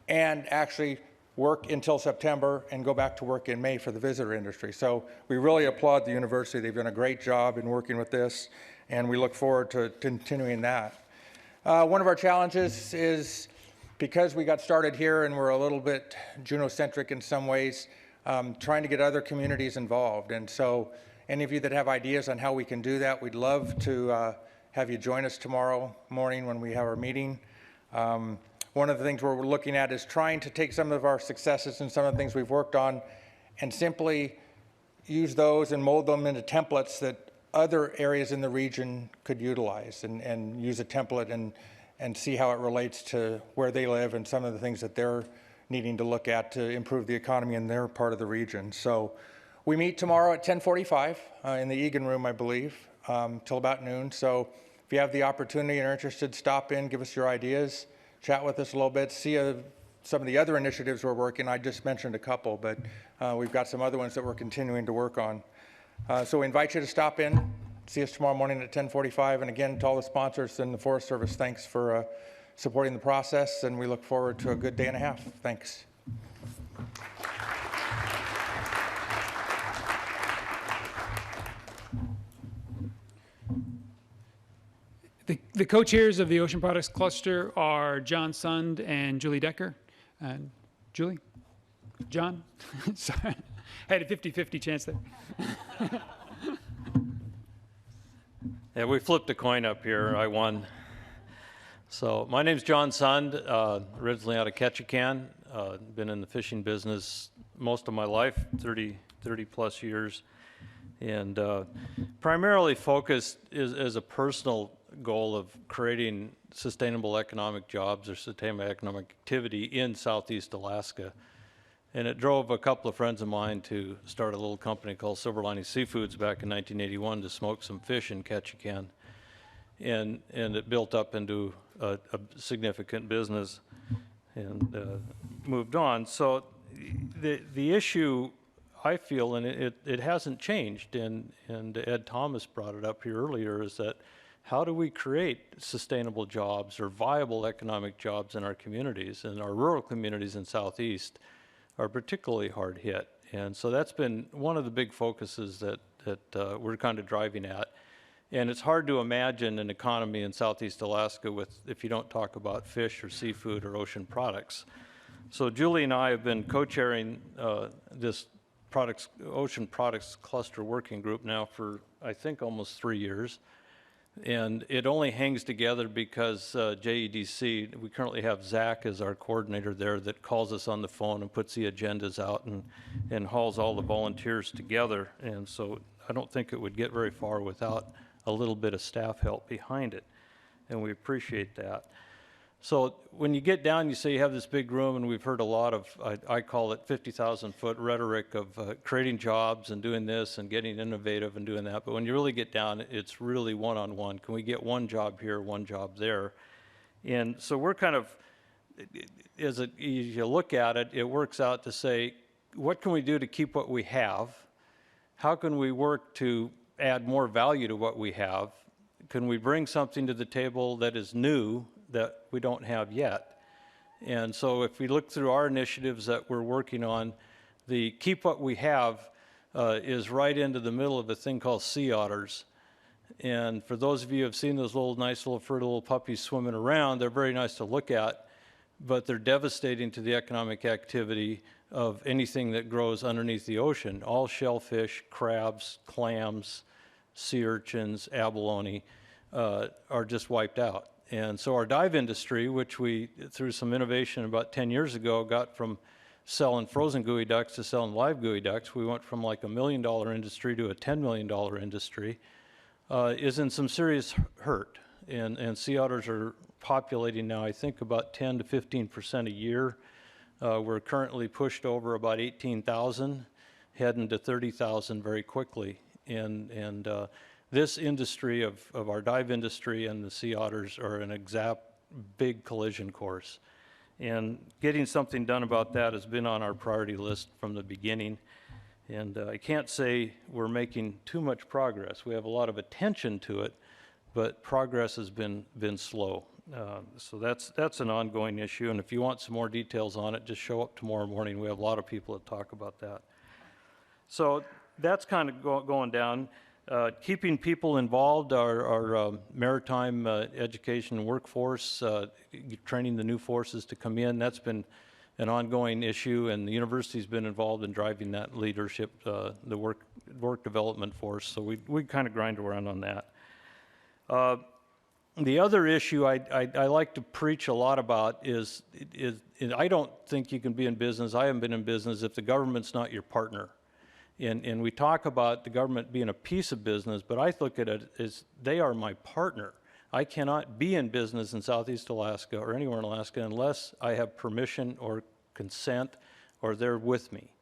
G: and actually work until September and go back to work in May for the visitor industry. So we really applaud the university. They've done a great job in working with this, and we look forward to continuing that. One of our challenges is, because we got started here and we're a little bit Juneau-centric in some ways, trying to get other communities involved. And so any of you that have ideas on how we can do that, we'd love to have you join us tomorrow morning when we have our meeting. One of the things we're looking at is trying to take some of our successes and some of the things we've worked on and simply use those and mold them into templates that other areas in the region could utilize, and use a template and see how it relates to where they live and some of the things that they're needing to look at to improve the economy in their part of the region. So we meet tomorrow at 10:45 in the Egan room, I believe, till about noon. So if you have the opportunity and are interested, stop in, give us your ideas, chat with us a little bit, see some of the other initiatives we're working. I just mentioned a couple, but we've got some other ones that we're continuing to work on. So we invite you to stop in, see us tomorrow morning at 10:45. And again, to all the sponsors and the Forest Service, thanks for supporting the process, and we look forward to a good day and a half. Thanks.
F: The co-chairs of the Ocean Products Cluster are John Sund and Julie Decker. Julie? John? Sorry. I had a 50-50 chance there.
H: Yeah, we flipped a coin up here. I won. So my name's John Sund, originally out of Ketchikan. Been in the fishing business most of my life, 30 plus years, and primarily focused as a personal goal of creating sustainable economic jobs or sustainable economic activity in Southeast Alaska. And it drove a couple of friends of mine to start a little company called Silver Lining Seafoods back in 1981 to smoke some fish in Ketchikan. And it built up into a significant business and moved on. So the issue, I feel, and it hasn't changed, and Ed Thomas brought it up here earlier, is that how do we create sustainable jobs or viable economic jobs in our communities? And our rural communities in Southeast are particularly hard hit. And so that's been one of the big focuses that we're kind of driving at. And it's hard to imagine an economy in Southeast Alaska if you don't talk about fish or seafood or ocean products. So Julie and I have been co-chairing this ocean products cluster working group now for, I think, almost 3 years. And it only hangs together because JEDC, we currently have Zach as our coordinator there that calls us on the phone and puts the agendas out and hauls all the volunteers together. And so I don't think it would get very far without a little bit of staff help behind it. And we appreciate that. So when you get down, you say you have this big room, and we've heard a lot of, I call it 50,000-foot rhetoric of creating jobs and doing this and getting innovative and doing that. But when you really get down, it's really one-on-one. Can we get one job here, one job there? And so we're kind of, as you look at it, it works out to say, what can we do to keep what we have? How can we work to add more value to what we have? Can we bring something to the table that is new that we don't have yet? And so if we look through our initiatives that we're working on, the keep what we have is right into the middle of a thing called sea otters. And for those of you who have seen those nice little fertile puppies swimming around, they're very nice to look at, but they're devastating to the economic activity of anything that grows underneath the ocean. All shellfish, crabs, clams, sea urchins, abalone are just wiped out. And so our dive industry, which we, through some innovation about 10 years ago, got from selling frozen gooey ducks to selling live gooey ducks, we went from like $1 million industry to a $10 million industry, is in some serious hurt. And sea otters are populating now, I think, about 10 to 15% a year. We're currently pushed over about 18,000, heading to 30,000 very quickly. And this industry of our dive industry and the sea otters are an exact big collision course. And getting something done about that has been on our priority list from the beginning. And I can't say we're making too much progress. We have a lot of attention to it, but progress has been slow. So that's an ongoing issue. And if you want some more details on it, just show up tomorrow morning. We have a lot of people that talk about that. So that's kind of going down. Keeping people involved, our maritime education workforce, training the new forces to come in, that's been an ongoing issue, and the university's been involved in driving that leadership, the work development force, so we kind of grind around on that. The other issue I like to preach a lot about is I don't think you can be in business, I haven't been in business, if the government's not your partner. And we talk about the government being a piece of business, but I look at it as they are my partner. I cannot be in business in Southeast Alaska or anywhere in Alaska unless I have permission or consent or they're with me.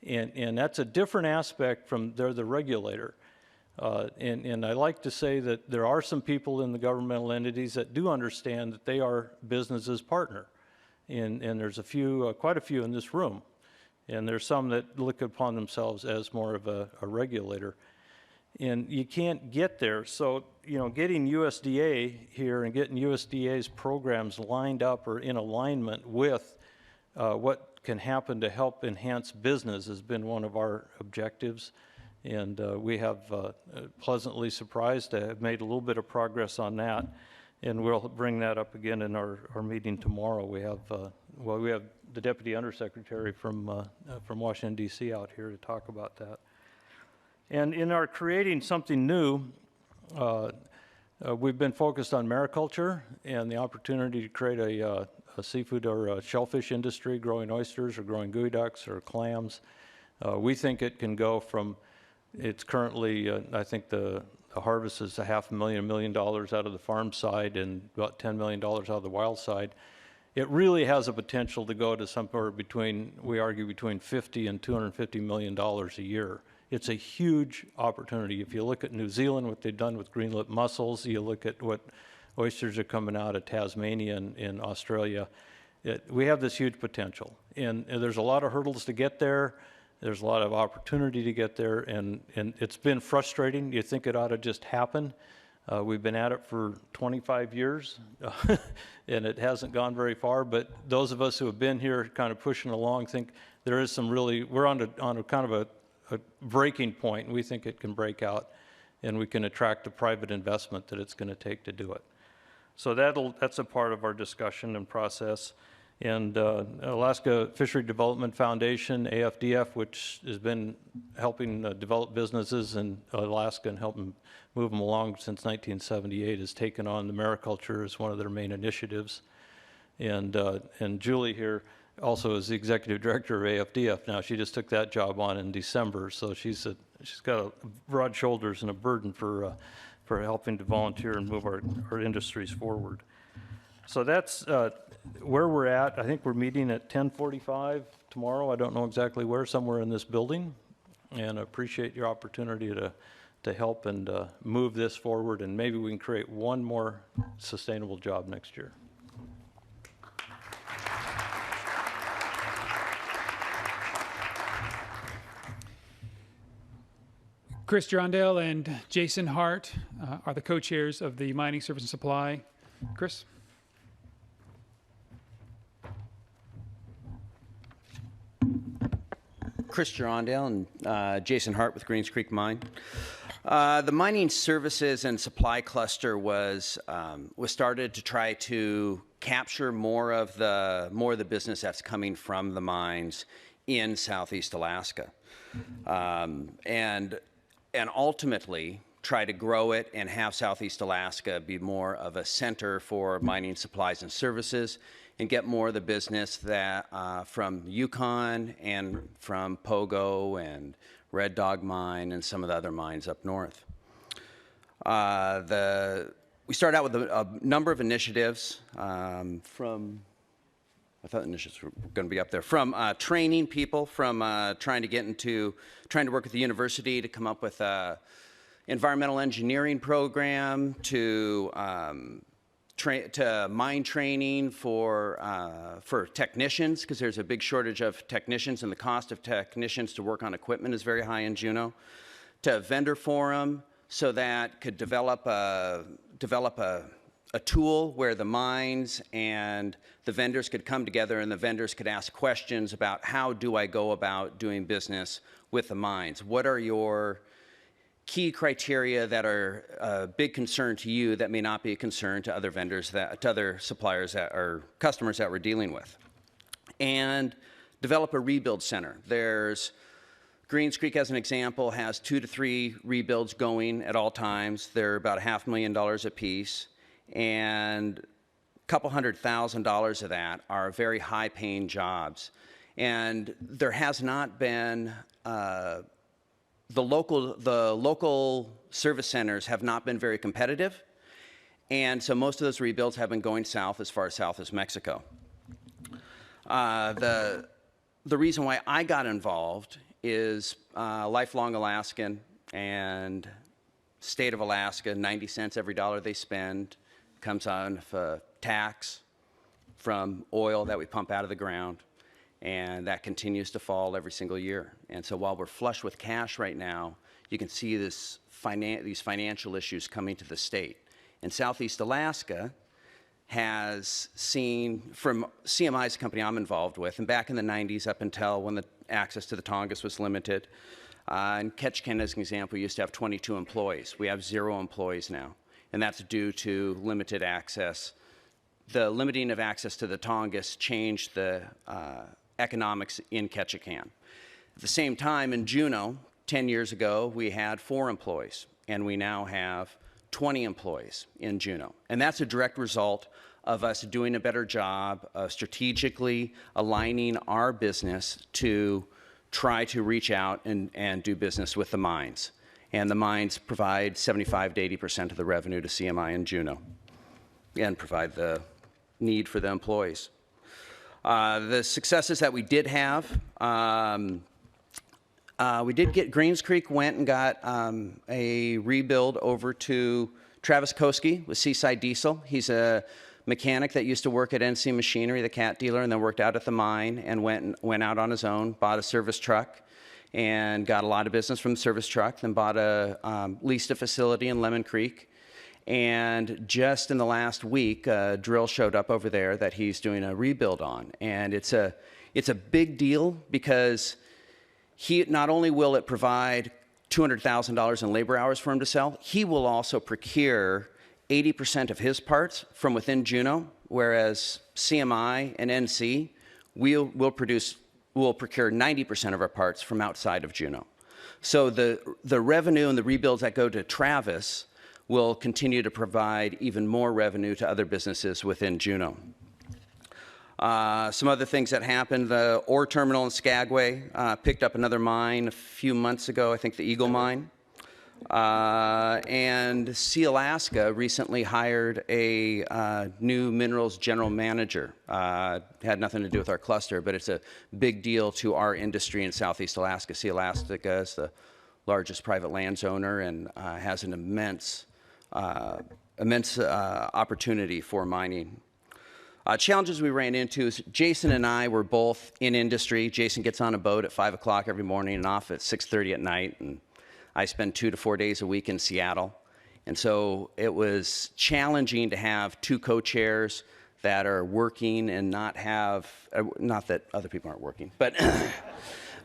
H: And that's a different aspect from they're the regulator. And I like to say that there are some people in the governmental entities that do understand that they are business's partner. And there's quite a few in this room. And there's some that look upon themselves as more of a regulator. And you can't get there. So, getting USDA here and getting USDA's programs lined up or in alignment with what can happen to help enhance business has been one of our objectives. And we have pleasantly surprised to have made a little bit of progress on that. And we'll bring that up again in our meeting tomorrow. We have the Deputy Undersecretary from Washington, D.C. out here to talk about that. And in our creating something new, we've been focused on mariculture and the opportunity to create a seafood or a shellfish industry, growing oysters or growing gooey ducks or clams. We think it can go from, it's currently, I think the harvest is $500,000, $1 million out of the farm side and about $10 million out of the wild side. It really has a potential to go to somewhere between, we argue, between $50 and $250 million a year. It's a huge opportunity. If you look at New Zealand, what they've done with green-lip mussels, you look at what oysters are coming out of Tasmania and in Australia, we have this huge potential. And there's a lot of hurdles to get there. There's a lot of opportunity to get there, and it's been frustrating. You think it ought to just happen. We've been at it for 25 years, and it hasn't gone very far, but those of us who have been here kind of pushing along think there is some we're on a kind of a breaking point, and we think it can break out, and we can attract the private investment that it's going to take to do it. So that's a part of our discussion and process. And Alaska Fishery Development Foundation, AFDF, which has been helping develop businesses in Alaska and helping move them along since 1978, has taken on the mariculture as one of their main initiatives. And Julie here also is the executive director of AFDF now. She just took that job on in December, so she's got broad shoulders and a burden for helping to volunteer and move our industries forward. So that's where we're at. I think we're meeting at 10:45 tomorrow. I don't know exactly where, somewhere in this building. And I appreciate your opportunity to help and move this forward. And maybe we can create one more sustainable job next year.
F: Chris Drondale and Jason Hart are the co-chairs of the Mining Service and Supply. Chris?
I: Chris Drondale and Jason Hart with Greens Creek Mine. The mining services and supply cluster was started to try to capture more of the business that's coming from the mines in Southeast Alaska, and ultimately try to grow it and have Southeast Alaska be more of a center for mining supplies and services, and get more of the business that from Yukon and from Pogo and Red Dog Mine and some of the other mines up north. We started out with a number of initiatives from, I thought initiatives were going to be up there, from training people, from trying to work with the university to come up with a environmental engineering program, to mine training for technicians, because there's a big shortage of technicians and the cost of technicians to work on equipment is very high in Juneau, to a vendor forum so that could develop a tool where the mines and the vendors could come together and the vendors could ask questions about how do I go about doing business with the mines? What are your key criteria that are a big concern to you that may not be a concern to other vendors, to other suppliers or customers that we're dealing with? And develop a rebuild center. There's Greens Creek, as an example, has 2 to 3 rebuilds going at all times. They're about $500,000 a piece, and a couple $100,000 of that are very high-paying jobs. And there has not been the local service centers have not been very competitive, and so most of those rebuilds have been going south, as far south as Mexico. The reason why I got involved is lifelong Alaskan, and state of Alaska, 90 cents every dollar they spend comes on a tax from oil that we pump out of the ground, and that continues to fall every single year. And so while we're flush with cash right now, you can see these financial issues coming to the state. And Southeast Alaska has seen, from CMI's company I'm involved with, and back in the 90s up until when the access to the Tongass was limited, and Ketchikan, as an example, used to have 22 employees. We have 0 employees now, and that's due to limited access. The limiting of access to the Tongass changed the economics in Ketchikan. At the same time, in Juneau, 10 years ago, we had 4 employees, and we now have 20 employees in Juneau. And that's a direct result of us doing a better job of strategically aligning our business to try to reach out and do business with the mines. And the mines provide 75 to 80% of the revenue to CMI in Juneau and provide the need for the employees. The successes that we did have, we did get, Greens Creek went and got a rebuild over to Travis Koski with Seaside Diesel. He's a mechanic that used to work at NC Machinery, the cat dealer, and then worked out at the mine and went out on his own, bought a service truck and got a lot of business from the service truck, then leased a facility in Lemon Creek. And just in the last week, a drill showed up over there that he's doing a rebuild on. And it's a big deal because not only will it provide $200,000 in labor hours for him to sell, he will also procure 80% of his parts from within Juneau, whereas CMI and NC will procure 90% of our parts from outside of Juneau. So the revenue and the rebuilds that go to Travis will continue to provide even more revenue to other businesses within Juneau. Some other things that happened, the ore terminal in Skagway picked up another mine a few months ago, I think the Eagle Mine. And Sea Alaska recently hired a new minerals general manager. Had nothing to do with our cluster, but it's a big deal to our industry in Southeast Alaska. Sea Alaska is the largest private lands owner and has an immense opportunity for mining. Challenges we ran into is Jason and I were both in industry. Jason gets on a boat at 5 o'clock every morning and off at 6:30 at night. And I spend 2 to 4 days a week in Seattle. And so it was challenging to have 2 co-chairs that are working and not that other people aren't working, but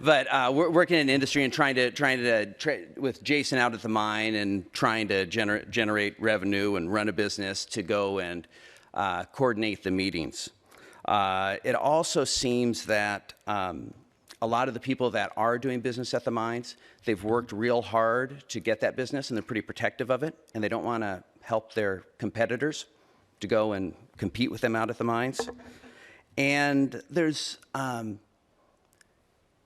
I: But we're working in industry and trying to with Jason out at the mine and trying to generate revenue and run a business to go and coordinate the meetings. It also seems that a lot of the people that are doing business at the mines, they've worked real hard to get that business, and they're pretty protective of it, and they don't want to help their competitors to go and compete with them out at the mines. And there's,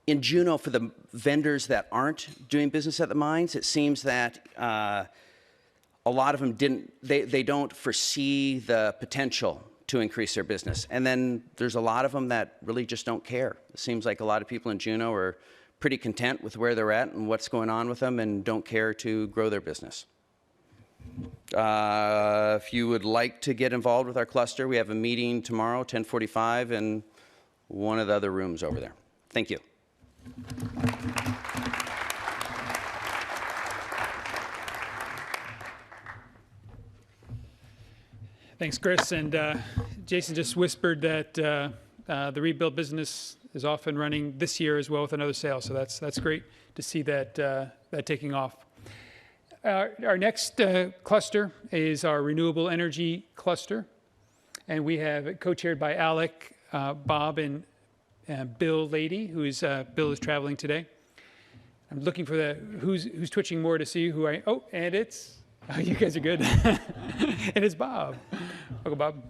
I: in Juneau, for the vendors that aren't doing business at the mines, it seems that a lot of them they don't foresee the potential to increase their business. And then there's a lot of them that really just don't care. It seems like a lot of people in Juneau are pretty content with where they're at and what's going on with them and don't care to grow their business. If you would like to get involved with our cluster, we have a meeting tomorrow, 10:45, in one of the other rooms over there. Thank you.
F: Thanks, Chris. And Jason just whispered that the rebuild business is off and running this year as well with another sale. So that's great to see that that taking off. Our next cluster is our renewable energy cluster, and we have it co-chaired by Alec, Bob, and Bill Lady, Bill is traveling today. I'm looking for who's twitching more to see who and it's. Oh, you guys are good. And it's Bob. Welcome, Bob.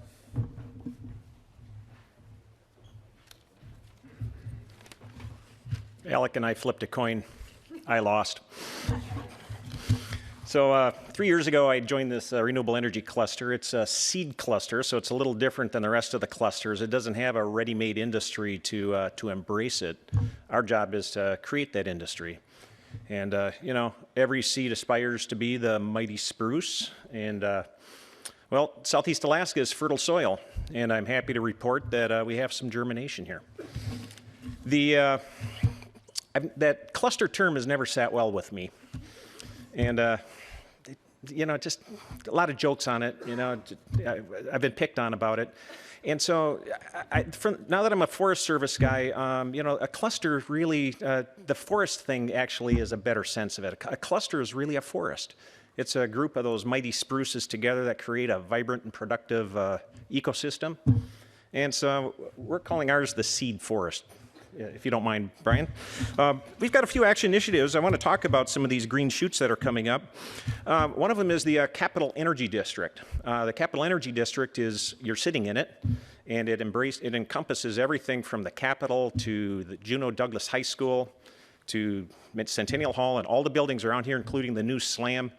J: Alec and I flipped a coin. I lost. So 3 years ago, I joined this renewable energy cluster. It's a seed cluster, so it's a little different than the rest of the clusters. It doesn't have a ready-made industry to embrace it. Our job is to create that industry. And, every seed aspires to be the mighty spruce. And, Southeast Alaska is fertile soil. And I'm happy to report that we have some germination here. That cluster term has never sat well with me. And, just a lot of jokes on it. I've been picked on about it. And so now that I'm a Forest Service guy, a cluster really, the forest thing actually is a better sense of it. A cluster is really a forest. It's a group of those mighty spruces together that create a vibrant and productive ecosystem. And so we're calling ours the seed forest, if you don't mind, Brian. We've got a few action initiatives. I want to talk about some of these green shoots that are coming up. One of them is the Capital Energy District. The Capital Energy District you're sitting in it, and it encompasses everything from the Capitol to the Juneau Douglas High School to Centennial Hall and all the buildings around here, including the new SLAM.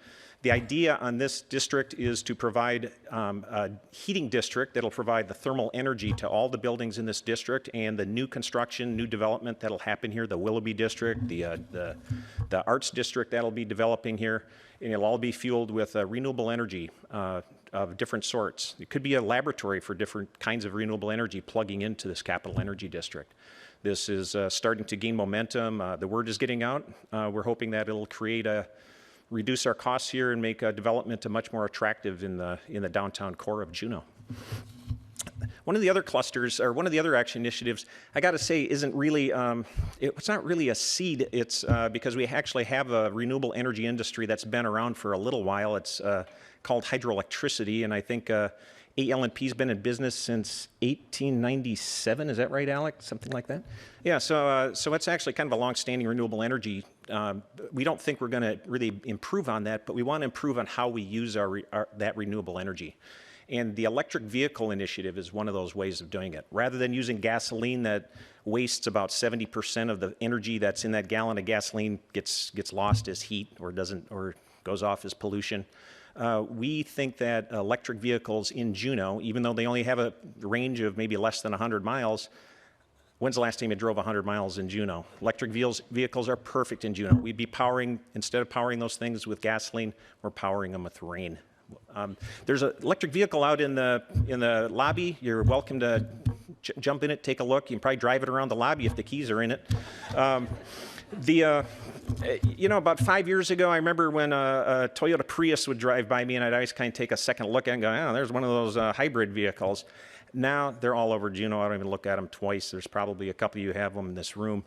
J: The idea on this district is to provide a heating district that'll provide the thermal energy to all the buildings in this district, and the new construction, new development that'll happen here, the Willoughby district, the arts district that'll be developing here, and it'll all be fueled with renewable energy of different sorts. It could be a laboratory for different kinds of renewable energy plugging into this Capital Energy District. This is starting to gain momentum. The word is getting out. We're hoping that it'll reduce our costs here and make development much more attractive in the downtown core of Juneau. One of the other clusters, or one of the other action initiatives, I got to say, isn't really, it's not really a seed. It's because we actually have a renewable energy industry that's been around for a little while. It's called hydroelectricity, and I think AL&P's been in business since 1897. Is that right, Alec? Something like that? Yeah, so it's actually kind of a long-standing renewable energy. We don't think we're going to really improve on that, but we want to improve on how we use that renewable energy. And the electric vehicle initiative is one of those ways of doing it. Rather than using gasoline that wastes about 70% of the energy that's in that gallon of gasoline gets lost as heat or goes off as pollution. We think that electric vehicles in Juneau, even though they only have a range of maybe less than 100 miles, when's the last time you drove 100 miles in Juneau? Electric vehicles are perfect in Juneau. We'd be instead of powering those things with gasoline, we're powering them with rain. There's an electric vehicle out in the lobby. You're welcome to jump in it, take a look. You can probably drive it around the lobby if the keys are in it. About 5 years ago, I remember when a Toyota Prius would drive by me, and I'd always kind of take a second look at it and go, oh, there's one of those hybrid vehicles. Now they're all over Juneau. I don't even look at them twice. There's probably a couple of you have them in this room.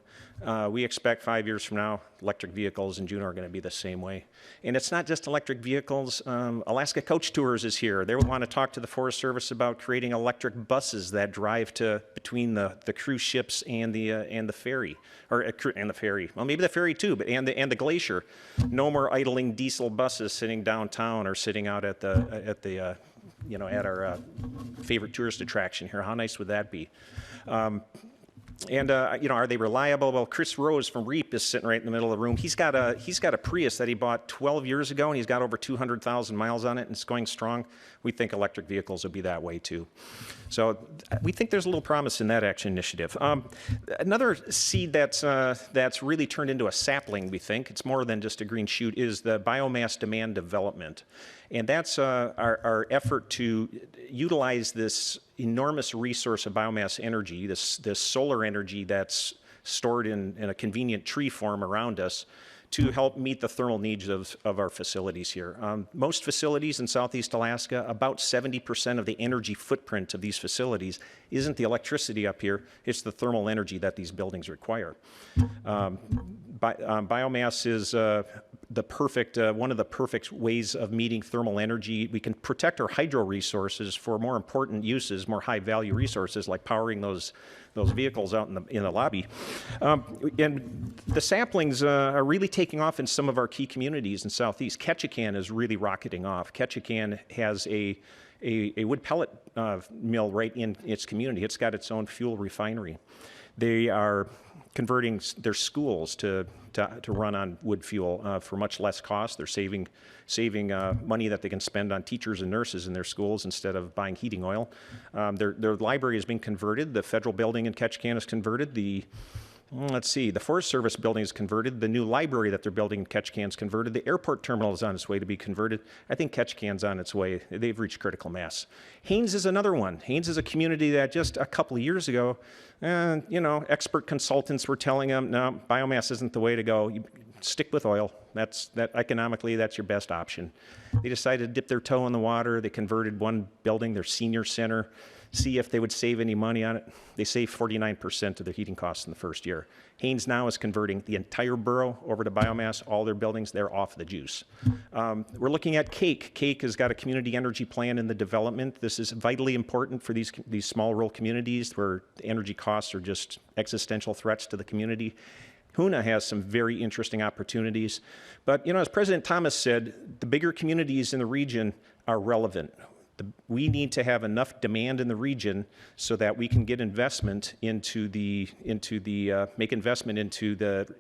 J: We expect 5 years from now, electric vehicles in Juneau are going to be the same way. And it's not just electric vehicles. Alaska Coach Tours is here. They want to talk to the Forest Service about creating electric buses that drive between the cruise ships and the ferry, and the ferry. Well, maybe the ferry too, but and the glacier. No more idling diesel buses sitting downtown or sitting out at our favorite tourist attraction here. How nice would that be? Are they reliable? Well, Chris Rose from REAP is sitting right in the middle of the room. He's got a Prius that he bought 12 years ago, and he's got over 200,000 miles on it, and it's going strong. We think electric vehicles will be that way too. So we think there's a little promise in that action initiative. Another seed that's really turned into a sapling, we think, it's more than just a green shoot, is the biomass demand development. And that's our effort to utilize this enormous resource of biomass energy, this solar energy that's stored in a convenient tree form around us, to help meet the thermal needs of our facilities here. Most facilities in Southeast Alaska, about 70% of the energy footprint of these facilities isn't the electricity up here, it's the thermal energy that these buildings require. Biomass is one of the perfect ways of meeting thermal energy. We can protect our hydro resources for more important uses, more high value resources like powering those vehicles out in the lobby. And the saplings are really taking off in some of our key communities in Southeast. Ketchikan is really rocketing off. Ketchikan has a wood pellet mill right in its community. It's got its own fuel refinery. They are converting their schools to run on wood fuel for much less cost. They're saving money that they can spend on teachers and nurses in their schools instead of buying heating oil. Their library has been converted. The federal building in Ketchikan is converted. The Forest Service building is converted. The new library that they're building in Ketchikan is converted. The airport terminal is on its way to be converted. I think Ketchikan's on its way. They've reached critical mass. Haines is another one. Haines is a community that just a couple of years ago, expert consultants were telling them, no, biomass isn't the way to go. You stick with oil. Economically, that's your best option. They decided to dip their toe in the water. They converted one building, their senior center, see if they would save any money on it. They saved 49% of their heating costs in the first year. Haines now is converting the entire borough over to biomass. All their buildings, they're off the juice. We're looking at Cake. Cake has got a community energy plan in the development. This is vitally important for these small rural communities where energy costs are just existential threats to the community. Hoonah has some very interesting opportunities. But, as President Thomas said, the bigger communities in the region are relevant. We need to have enough demand in the region so that we can get investment into the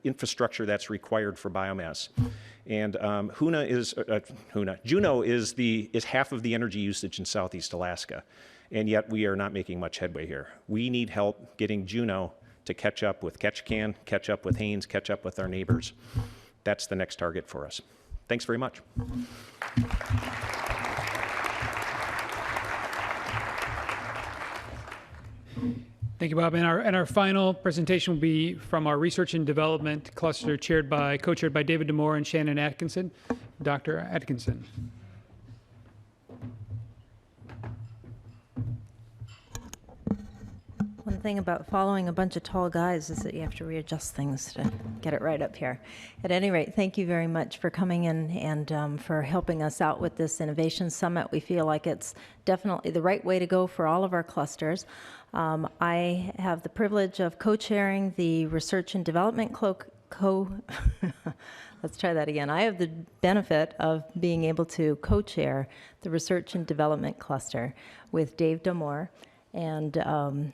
J: infrastructure that's required for biomass. And Juneau is half of the energy usage in Southeast Alaska, and yet we are not making much headway here. We need help getting Juneau to catch up with Ketchikan, catch up with Haines, catch up with our neighbors. That's the next target for us. Thanks very much.
F: Thank you, Bob. And our final presentation will be from our Research and Development Cluster, co-chaired by David Damore and Shannon Atkinson. Dr. Atkinson.
K: One thing about following a bunch of tall guys is that you have to readjust things to get it right up here. At any rate, thank you very much for coming in and for helping us out with this Innovation Summit. We feel like it's definitely the right way to go for all of our clusters. I have the privilege of co-chairing the Research and Development Let's try that again. I have the benefit of being able to co-chair the Research and Development Cluster with Dave Damore. And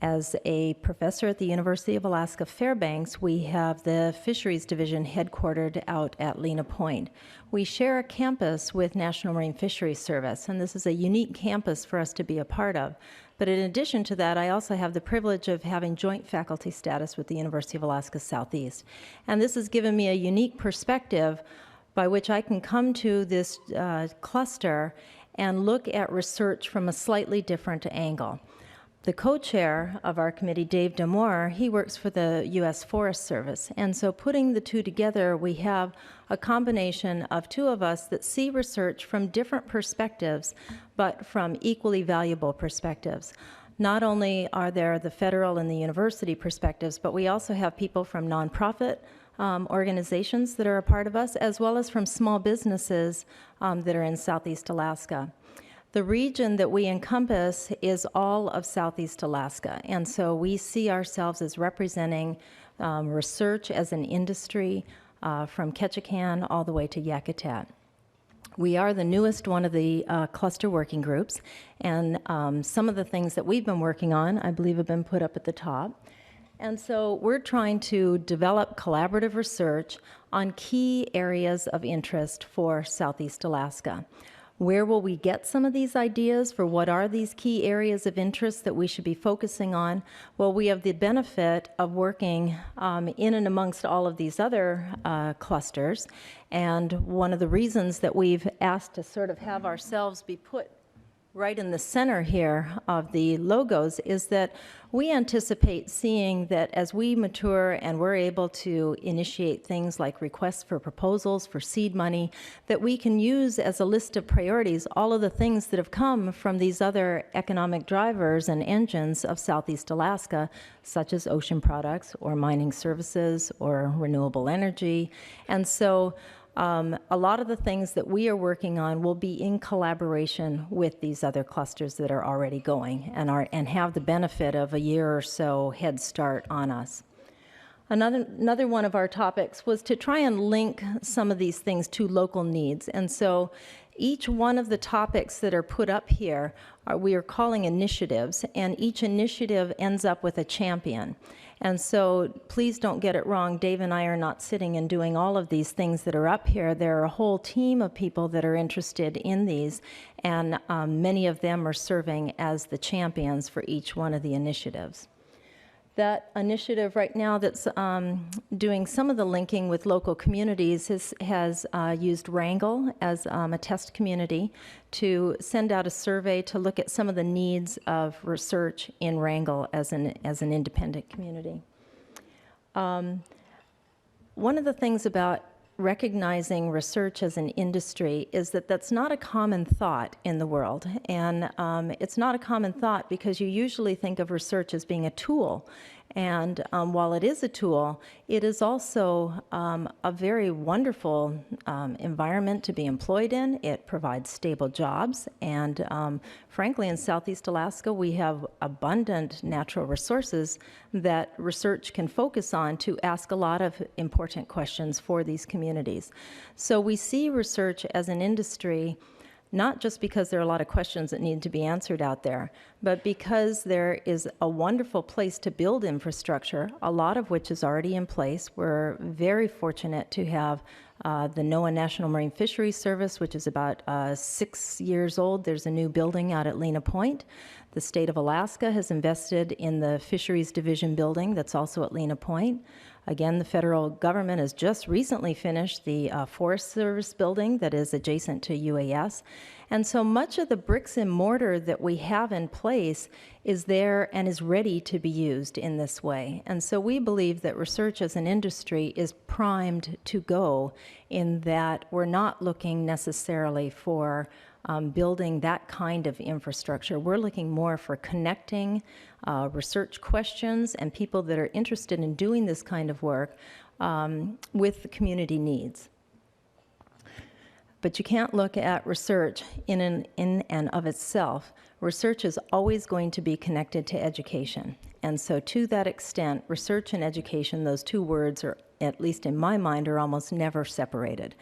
K: as a professor at the University of Alaska Fairbanks, we have the Fisheries Division headquartered out at Lena Point. We share a campus with National Marine Fisheries Service, and this is a unique campus for us to be a part of. But in addition to that, I also have the privilege of having joint faculty status with the University of Alaska Southeast. And this has given me a unique perspective by which I can come to this cluster and look at research from a slightly different angle. The co-chair of our committee, Dave Damore, he works for the U.S. Forest Service. And so putting the two together, we have a combination of two of us that see research from different perspectives, but from equally valuable perspectives. Not only are there the federal and the university perspectives, but we also have people from nonprofit organizations that are a part of us, as well as from small businesses that are in Southeast Alaska. The region that we encompass is all of Southeast Alaska, and so we see ourselves as representing research as an industry from Ketchikan all the way to Yakutat. We are the newest one of the cluster working groups, and some of the things that we've been working on, I believe, have been put up at the top. And so we're trying to develop collaborative research on key areas of interest for Southeast Alaska. Where will we get some of these ideas for what are these key areas of interest that we should be focusing on? Well, we have the benefit of working in and amongst all of these other clusters. And one of the reasons that we've asked to sort of have ourselves be put right in the center here of the logos is that we anticipate seeing that as we mature and we're able to initiate things like requests for proposals for seed money, that we can use as a list of priorities all of the things that have come from these other economic drivers and engines of Southeast Alaska, such as ocean products or mining services or renewable energy. And so a lot of the things that we are working on will be in collaboration with these other clusters that are already going and have the benefit of a year or so head start on us. Another one of our topics was to try and link some of these things to local needs. And so each one of the topics that are put up here we are calling initiatives, and each initiative ends up with a champion. And so please don't get it wrong. Dave and I are not sitting and doing all of these things that are up here. There are a whole team of people that are interested in these, and many of them are serving as the champions for each one of the initiatives. That initiative right now that's doing some of the linking with local communities has used Wrangell as a test community to send out a survey to look at some of the needs of research in Wrangell as an independent community. One of the things about recognizing research as an industry is that that's not a common thought in the world. And it's not a common thought because you usually think of research as being a tool. And while it is a tool, it is also a very wonderful environment to be employed in. It provides stable jobs. And frankly, in Southeast Alaska, we have abundant natural resources that research can focus on to ask a lot of important questions for these communities. So we see research as an industry not just because there are a lot of questions that need to be answered out there, but because there is a wonderful place to build infrastructure, a lot of which is already in place. We're very fortunate to have the NOAA National Marine Fisheries Service, which is about 6 years old. There's a new building out at Lena Point. The state of Alaska has invested in the Fisheries Division building that's also at Lena Point. Again, the federal government has just recently finished the Forest Service building that is adjacent to UAS. And so much of the bricks and mortar that we have in place is there and is ready to be used in this way. And so we believe that research as an industry is primed to go in that we're not looking necessarily for building that kind of infrastructure. We're looking more for connecting research questions and people that are interested in doing this kind of work with the community needs. But you can't look at research in and of itself. Research is always going to be connected to education. And so to that extent, research and education, those two words are, at least in my mind, are almost never separated.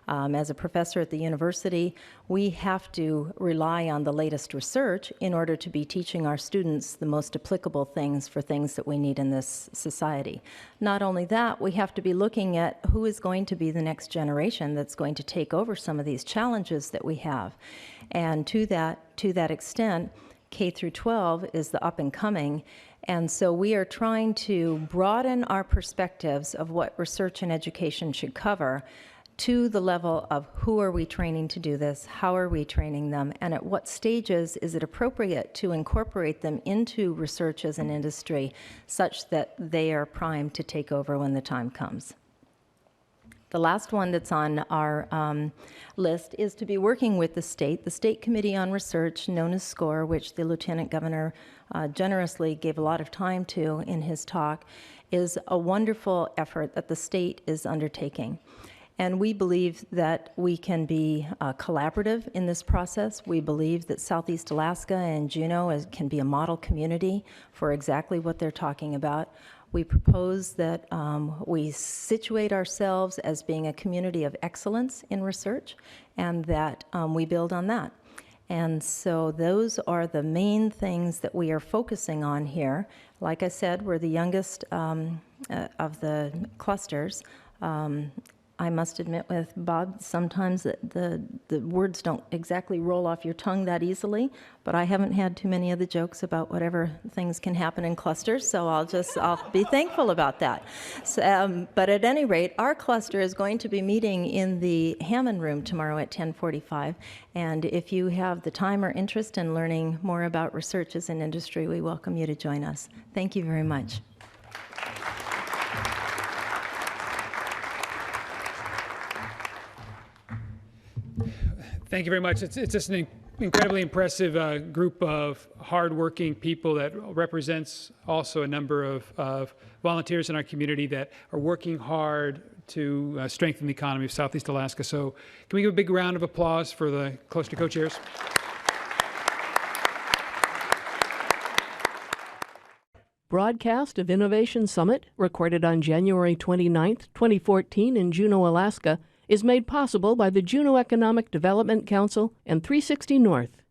K: As a professor at the university, we have to rely on the latest research in order to be teaching our students the most applicable things for things that we need in this society. Not only that, we have to be looking at who is going to be the next generation that's going to take over some of these challenges that we have. And to that extent, K through 12 is the up and coming. And so we are trying to broaden our perspectives of what research and education should cover, to the level of who are we training to do this, how are we training them, and at what stages is it appropriate to incorporate them into research as an industry such that they are primed to take over when the time comes. The last one that's on our list is to be working with the State Committee on Research, known as SCORE, which the Lieutenant Governor generously gave a lot of time to in his talk, is a wonderful effort that the state is undertaking. And we believe that we can be collaborative in this process. We believe that Southeast Alaska and Juneau can be a model community for exactly what they're talking about. We propose that we situate ourselves as being a community of excellence in research, and that we build on that. And so those are the main things that we are focusing on here. Like I said, we're the youngest of the clusters. I must admit with Bob, sometimes the words don't exactly roll off your tongue that easily, but I haven't had too many of the jokes about whatever things can happen in clusters, so I'll be thankful about that. So, but at any rate, our cluster is going to be meeting in the Hammond Room tomorrow at 10:45, and if you have the time or interest in learning more about research as an industry, we welcome you to join us. Thank you very much.
F: Thank you very much. It's just an incredibly impressive group of hardworking people that represents also a number of volunteers in our community that are working hard to strengthen the economy of Southeast Alaska. So can we give a big round of applause for the cluster co-chairs?
A: Broadcast of Innovation Summit, recorded on January 29th, 2014 in Juneau, Alaska, is made possible by the Juneau Economic Development Council and 360 North.